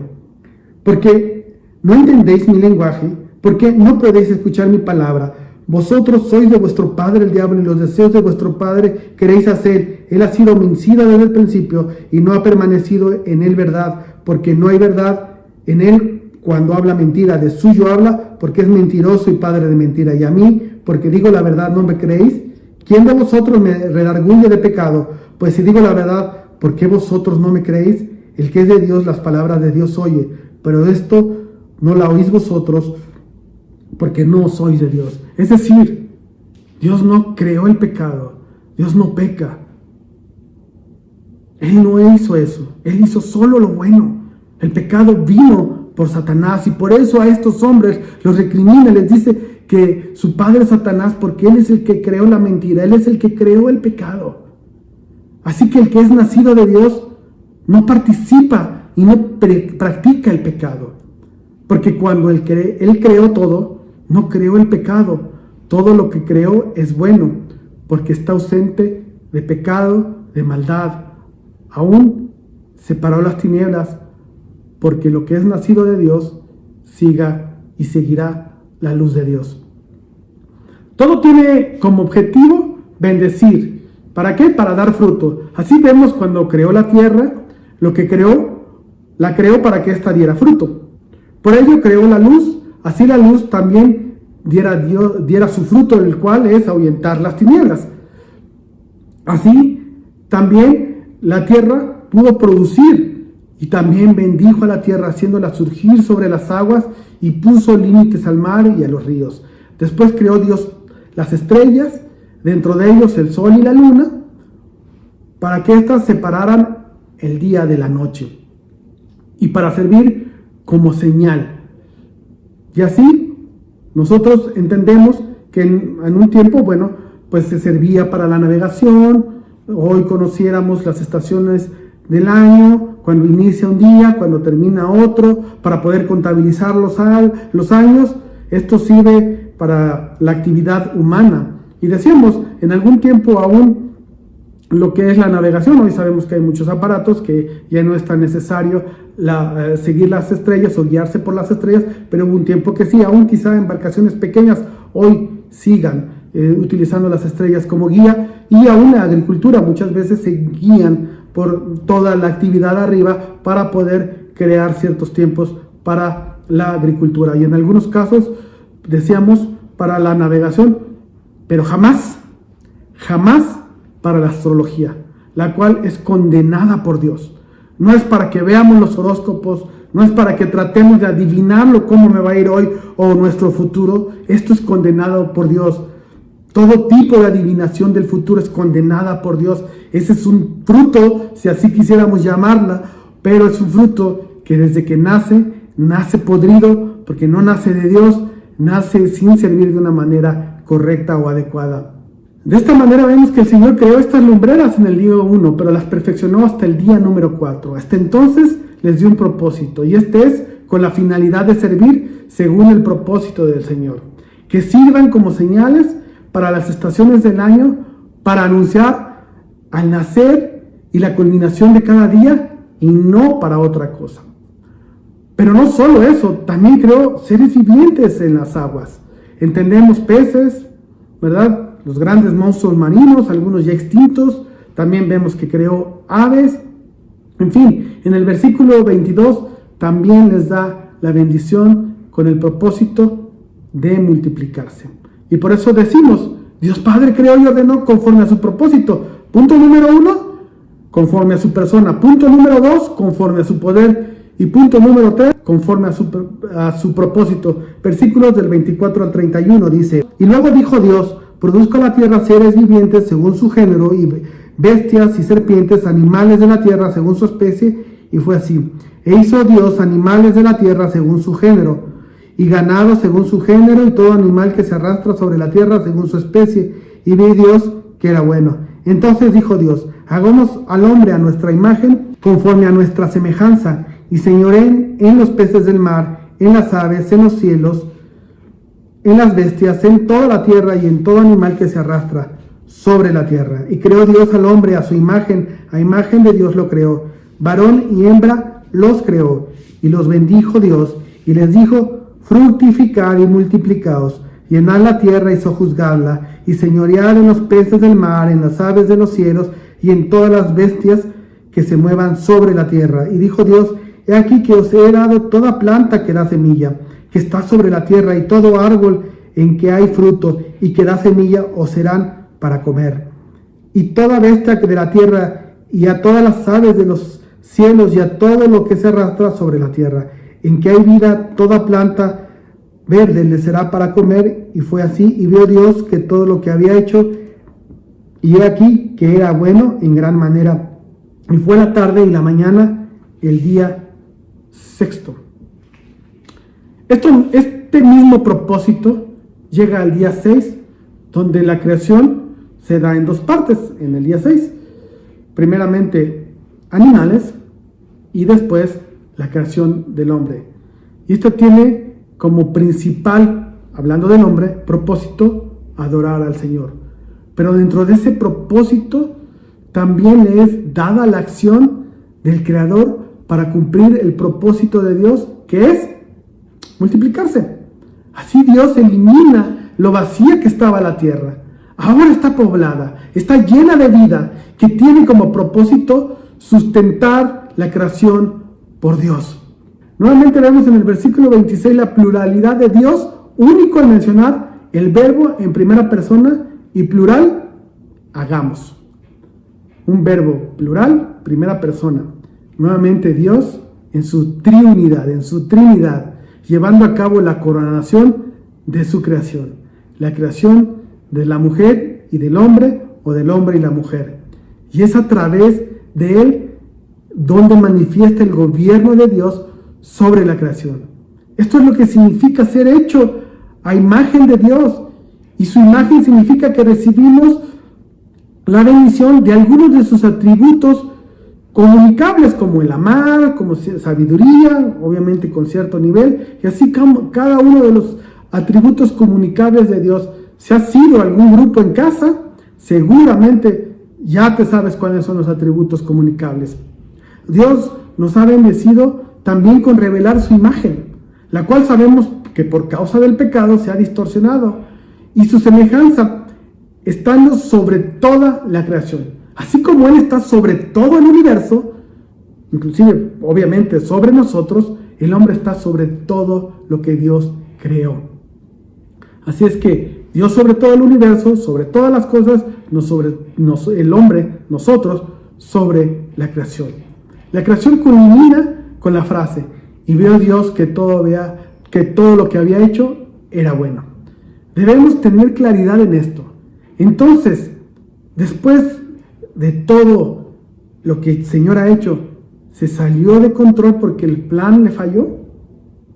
Porque no entendéis mi lenguaje, porque no podéis escuchar mi palabra. Vosotros sois de vuestro padre el diablo, y los deseos de vuestro padre queréis hacer. Él ha sido homicida desde el principio y no ha permanecido en él verdad, porque no hay verdad en él. Cuando habla mentira, de suyo habla, porque es mentiroso y padre de mentira. Y a mí, porque digo la verdad, ¿no me creéis? ¿Quién de vosotros me redarguye de pecado? Pues si digo la verdad, ¿por qué vosotros no me creéis? El que es de Dios, las palabras de Dios oye, pero esto no la oís vosotros, porque no sois de Dios. Es decir, Dios no creó el pecado, Dios no peca. Él no hizo eso, Él hizo solo lo bueno. El pecado vino por Satanás, y por eso a estos hombres los recrimina, les dice que su padre es Satanás, porque él es el que creó la mentira, él es el que creó el pecado. Así que el que es nacido de Dios no participa y no practica el pecado, porque cuando él creó todo, no creó el pecado. Todo lo que creó es bueno, porque está ausente de pecado, de maldad. Aún separó las tinieblas, porque lo que es nacido de Dios siga y seguirá la luz de Dios. Todo tiene como objetivo bendecir. ¿Para qué? Para dar fruto. Así vemos cuando creó la tierra, lo que creó, la creó para que ésta diera fruto. Por ello creó la luz, así la luz también diera su fruto, el cual es ahuyentar las tinieblas. Así también la tierra pudo producir, y también bendijo a la tierra, haciéndola surgir sobre las aguas, y puso límites al mar y a los ríos. Después creó Dios las estrellas, dentro de ellos el sol y la luna, para que éstas separaran el día de la noche, y para servir como señal. Y así nosotros entendemos que en un tiempo, pues se servía para la navegación. Hoy conociéramos las estaciones del año, cuando inicia un día, cuando termina otro, para poder contabilizar los años. Esto sirve para la actividad humana. Y decíamos, en algún tiempo aún lo que es la navegación, hoy sabemos que hay muchos aparatos que ya no es tan necesario seguir las estrellas o guiarse por las estrellas, pero hubo un tiempo que sí, aún quizá embarcaciones pequeñas hoy sigan utilizando las estrellas como guía, y aún la agricultura muchas veces se guían por toda la actividad arriba para poder crear ciertos tiempos para la agricultura, y en algunos casos decíamos para la navegación, pero jamás para la astrología, la cual es condenada por Dios. No es para que veamos los horóscopos, no es para que tratemos de adivinarlo cómo me va a ir hoy o nuestro futuro. Esto es condenado por Dios. Todo tipo de adivinación del futuro es condenada por Dios. Ese es un fruto, si así quisiéramos llamarla, pero es un fruto que desde que nace podrido, porque no nace de Dios, nace sin servir de una manera correcta o adecuada. De esta manera vemos que el Señor creó estas lumbreras en el día 1, pero las perfeccionó hasta el día número 4. Hasta entonces les dio un propósito, y este es con la finalidad de servir según el propósito del Señor. que sirvan como señales para las estaciones del año, para anunciar al nacer y la culminación de cada día y no para otra cosa. Pero no solo eso, también creó seres vivientes en las aguas. Entendemos peces, ¿verdad? Los grandes monstruos marinos, algunos ya extintos. También vemos que creó aves. En fin, en el versículo 22 también les da la bendición con el propósito de multiplicarse. Y por eso decimos, Dios Padre creó y ordenó conforme a su propósito. Punto número 1, conforme a su persona. Punto número 2, conforme a su poder. Y punto número 3, conforme a su propósito. Versículos del 24 al 31 dice: y luego dijo Dios, produzca la tierra seres vivientes según su género, y bestias y serpientes, animales de la tierra según su especie, y fue así. E hizo Dios animales de la tierra según su género, y ganado según su género, y todo animal que se arrastra sobre la tierra según su especie. Y vio Dios que era bueno. Entonces dijo Dios: hagamos al hombre a nuestra imagen, conforme a nuestra semejanza, y señoreen en los peces del mar, en las aves, en los cielos, en las bestias, en toda la tierra y en todo animal que se arrastra sobre la tierra. Y creó Dios al hombre a su imagen, a imagen de Dios lo creó, varón y hembra los creó, y los bendijo Dios, y les dijo: fructificad y multiplicaos, llenad la tierra y sojuzgadla, y señoread en los peces del mar, en las aves de los cielos, y en todas las bestias que se muevan sobre la tierra. Y dijo Dios: he aquí que os he dado toda planta que da semilla, que está sobre la tierra, y todo árbol en que hay fruto y que da semilla os serán para comer. Y toda bestia de la tierra, y a todas las aves de los cielos, y a todo lo que se arrastra sobre la tierra, en que hay vida, toda planta verde le será para comer. Y fue así. Y vio Dios que todo lo que había hecho, y he aquí que era bueno en gran manera. Y fue la tarde y la mañana, el día sexto. Este mismo propósito llega al día 6, donde la creación se da en dos partes. En el día 6, primeramente animales, y después la creación del hombre. Y esto tiene como principal, hablando del hombre, propósito adorar al Señor. Pero dentro de ese propósito también le es dada la acción del Creador para cumplir el propósito de Dios, que es multiplicarse. Así Dios elimina lo vacía que estaba la tierra. Ahora está poblada, está llena de vida, que tiene como propósito sustentar la creación por Dios. Nuevamente vemos en el versículo 26 la pluralidad de Dios, único al mencionar el verbo en primera persona y plural, hagamos. Un verbo plural, primera persona. Nuevamente Dios en su triunidad, llevando a cabo la coronación de su creación. La creación de la mujer y del hombre, o del hombre y la mujer. Y es a través de él donde manifiesta el gobierno de Dios sobre la creación. Esto es lo que significa ser hecho a imagen de Dios. Y su imagen significa que recibimos la bendición de algunos de sus atributos comunicables, como el amar, como sabiduría, obviamente con cierto nivel, y así cada uno de los atributos comunicables de Dios. Si has sido algún grupo en casa, seguramente ya te sabes cuáles son los atributos comunicables. Dios nos ha bendecido también con revelar su imagen, la cual sabemos que por causa del pecado se ha distorsionado, y su semejanza estando sobre toda la creación. Así como Él está sobre todo el universo, inclusive obviamente sobre nosotros, el hombre está sobre todo lo que Dios creó. Así es que Dios sobre todo el universo, sobre todas las cosas, el hombre, nosotros, sobre la creación. La creación culmina con la frase: y vio Dios que todo lo que había hecho era bueno. Debemos tener claridad en esto. Entonces, después de todo lo que el Señor ha hecho, ¿se salió de control porque el plan le falló?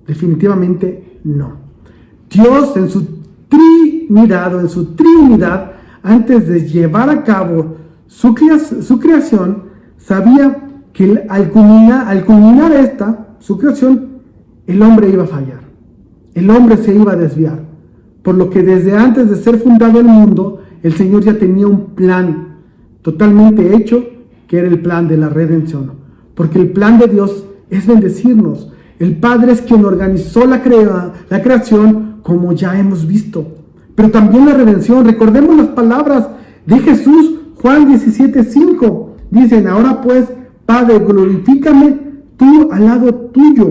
Definitivamente no. Dios en su Trinidad, antes de llevar a cabo su creación, sabía que al culminar su creación, el hombre iba a fallar. El hombre se iba a desviar. por lo que desde antes de ser fundado el mundo, el Señor ya tenía un plan totalmente hecho, que era el plan de la redención. Porque el plan de Dios es bendecirnos. El Padre es quien organizó la creación, como ya hemos visto. Pero también la redención. Recordemos las palabras de Jesús, Juan 17:5. Dicen: ahora pues, Padre, glorifícame tú al lado tuyo,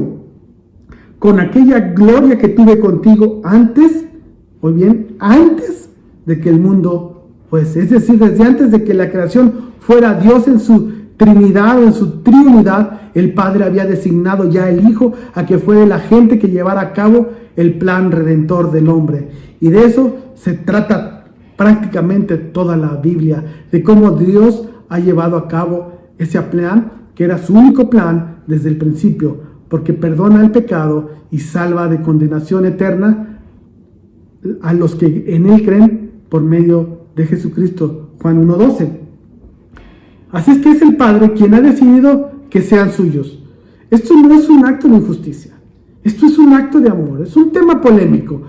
con aquella gloria que tuve contigo antes, o bien, antes de que el mundo fuese. Es decir, desde antes de que la creación fuera, Dios en su Trinidad o en su triunidad, el Padre había designado ya el Hijo a que fuera el agente que llevara a cabo el plan redentor del hombre. Y de eso se trata prácticamente toda la Biblia, de cómo Dios ha llevado a cabo ese plan, que era su único plan desde el principio, porque perdona el pecado y salva de condenación eterna a los que en Él creen por medio de Jesucristo. Juan 1:12. Así es que es el Padre quien ha decidido que sean suyos. Esto no es un acto de injusticia, esto es un acto de amor, es un tema polémico.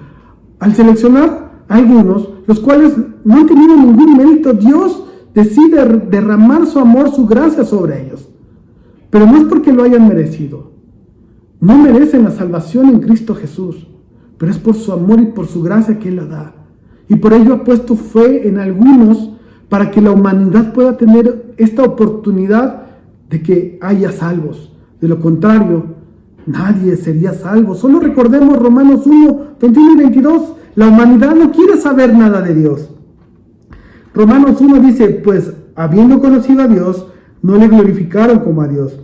Al seleccionar a algunos, los cuales no han tenido ningún mérito, Dios decide derramar su amor, su gracia sobre ellos. Pero no es porque lo hayan merecido. No merecen la salvación en Cristo Jesús, pero es por su amor y por su gracia que Él la da. Y por ello ha puesto fe en algunos para que la humanidad pueda tener esta oportunidad de que haya salvos. De lo contrario, nadie sería salvo. Solo recordemos Romanos 1:21 y 22. La humanidad no quiere saber nada de Dios. Romanos 1 dice: pues habiendo conocido a Dios, no le glorificaron como a Dios,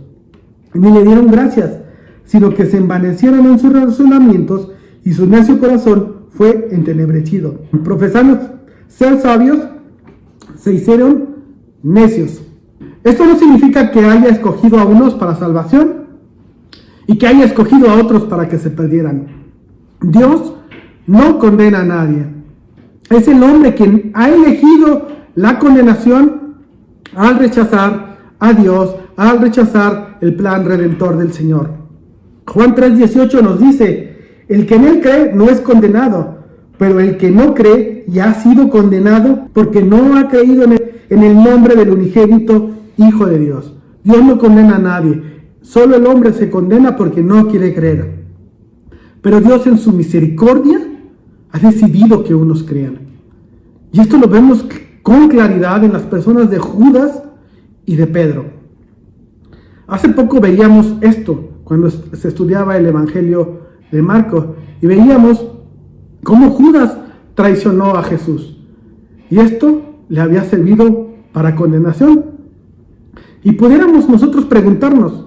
ni le dieron gracias, sino que se envanecieron en sus razonamientos, y su necio corazón fue entenebrecido. Profesando ser sabios, se hicieron necios. Esto no significa que haya escogido a unos para salvación y que haya escogido a otros para que se perdieran. Dios no condena a nadie. Es el hombre quien ha elegido la condenación al rechazar a Dios, al rechazar el plan redentor del Señor. Juan 3:18 nos dice: el que en Él cree no es condenado, pero el que no cree ya ha sido condenado porque no ha creído en el nombre del unigénito Hijo de Dios. Dios no condena a nadie, solo el hombre se condena porque no quiere creer. Pero Dios en su misericordia ha decidido que unos crean. Y esto lo vemos con claridad en las personas de Judas y de Pedro. Hace poco veíamos esto cuando se estudiaba el Evangelio de Marcos, y veíamos cómo Judas traicionó a Jesús, y esto le había servido para condenación. Y pudiéramos nosotros preguntarnos,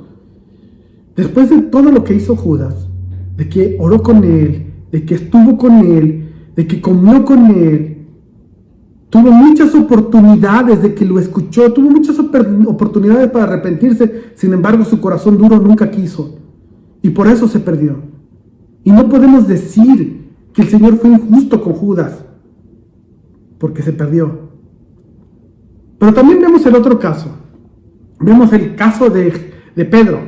después de todo lo que hizo Judas, de que oró con él, de que estuvo con él, de que comió con él, tuvo muchas oportunidades de que lo escuchó, tuvo muchas oportunidades para arrepentirse, sin embargo su corazón duro nunca quiso, y por eso se perdió. Y no podemos decir que el Señor fue injusto con Judas, porque se perdió. Pero también vemos el otro caso. Vemos el caso de Pedro,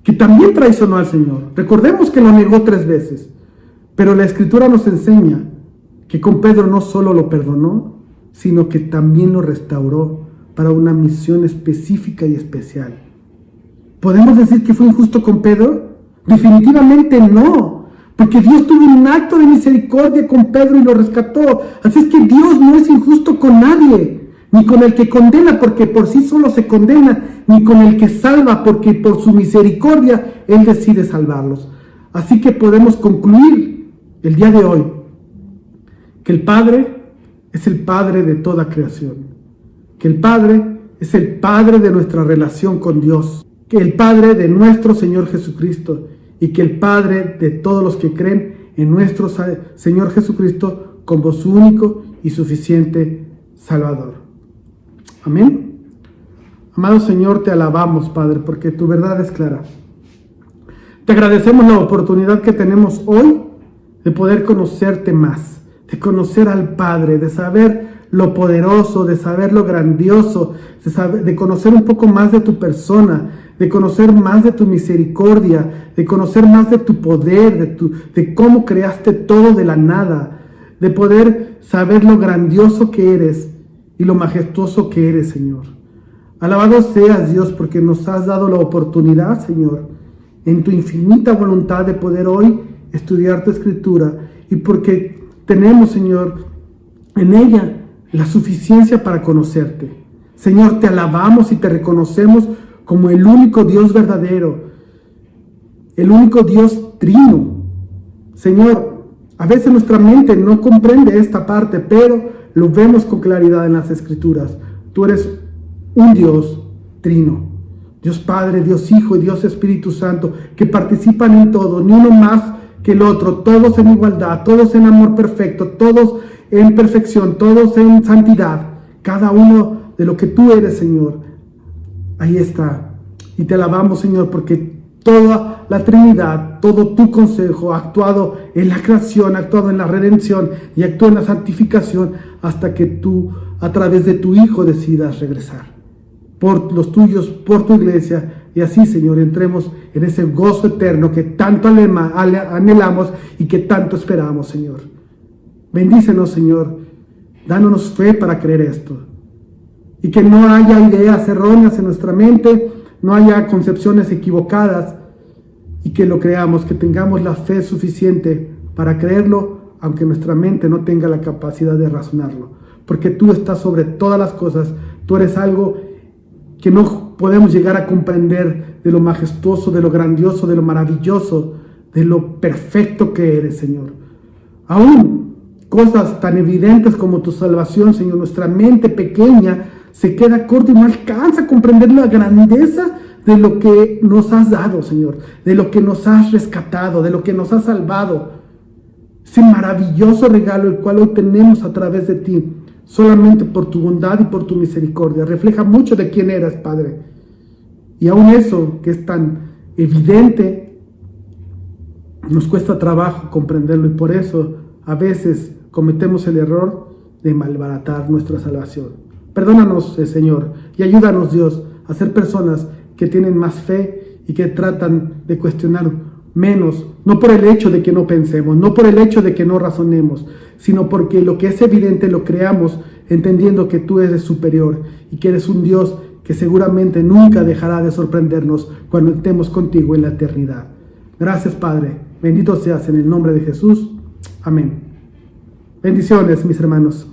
que también traicionó al Señor. Recordemos que lo negó 3 veces. Pero la Escritura nos enseña que con Pedro no solo lo perdonó, sino que también lo restauró para una misión específica y especial. ¿Podemos decir que fue injusto con Pedro? Definitivamente no, porque Dios tuvo un acto de misericordia con Pedro y lo rescató. Así es que Dios no es injusto con nadie, ni con el que condena porque por sí solo se condena, ni con el que salva porque por su misericordia Él decide salvarlos. Así que podemos concluir el día de hoy que el Padre es el Padre de toda creación, que el Padre es el Padre de nuestra relación con Dios, que el Padre de nuestro Señor Jesucristo, y que el Padre de todos los que creen en nuestro Señor Jesucristo como su único y suficiente Salvador. Amén. Amado Señor, te alabamos, Padre, porque tu verdad es clara. Te agradecemos la oportunidad que tenemos hoy de poder conocerte más, de conocer al Padre, de saber lo poderoso, de saber lo grandioso, de conocer un poco más de tu persona, de conocer más de tu misericordia, de conocer más de tu poder, de cómo creaste todo de la nada, de poder saber lo grandioso que eres y lo majestuoso que eres, Señor. Alabado seas, Dios, porque nos has dado la oportunidad, Señor, en tu infinita voluntad de poder hoy estudiar tu escritura, y porque tenemos, Señor, en ella la suficiencia para conocerte. Señor, te alabamos y te reconocemos como el único Dios verdadero, el único Dios trino. Señor, a veces nuestra mente no comprende esta parte, pero lo vemos con claridad en las Escrituras. Tú eres un Dios trino, Dios Padre, Dios Hijo y Dios Espíritu Santo, que participan en todo, ni uno más que el otro, todos en igualdad, todos en amor perfecto, todos en perfección, todos en santidad, cada uno de lo que tú eres, Señor. Ahí está. Y te alabamos, Señor, porque toda la Trinidad, todo tu consejo ha actuado en la creación, ha actuado en la redención y actúa en la santificación hasta que tú, a través de tu Hijo, decidas regresar por los tuyos, por tu iglesia. Y así, Señor, entremos en ese gozo eterno que tanto anhelamos y que tanto esperamos, Señor. Bendícenos, Señor. Dános fe para creer esto. Y que no haya ideas erróneas en nuestra mente, no haya concepciones equivocadas, y que lo creamos, que tengamos la fe suficiente para creerlo, aunque nuestra mente no tenga la capacidad de razonarlo. Porque tú estás sobre todas las cosas. Tú eres algo que no podemos llegar a comprender, de lo majestuoso, de lo grandioso, de lo maravilloso, de lo perfecto que eres, Señor. Aún cosas tan evidentes como tu salvación, Señor, nuestra mente pequeña se queda corta y no alcanza a comprender la grandeza de lo que nos has dado, Señor, de lo que nos has rescatado, de lo que nos has salvado. Ese maravilloso regalo el cual hoy tenemos a través de ti, solamente por tu bondad y por tu misericordia. Refleja mucho de quién eres, Padre. Y aún eso que es tan evidente, nos cuesta trabajo comprenderlo, y por eso a veces cometemos el error de malbaratar nuestra salvación. Perdónanos, Señor, y ayúdanos, Dios, a ser personas que tienen más fe y que tratan de cuestionar menos, no por el hecho de que no pensemos, no por el hecho de que no razonemos, sino porque lo que es evidente lo creamos, entendiendo que tú eres superior y que eres un Dios que seguramente nunca dejará de sorprendernos cuando estemos contigo en la eternidad. Gracias, Padre. Bendito seas en el nombre de Jesús. Amén. Bendiciones, mis hermanos.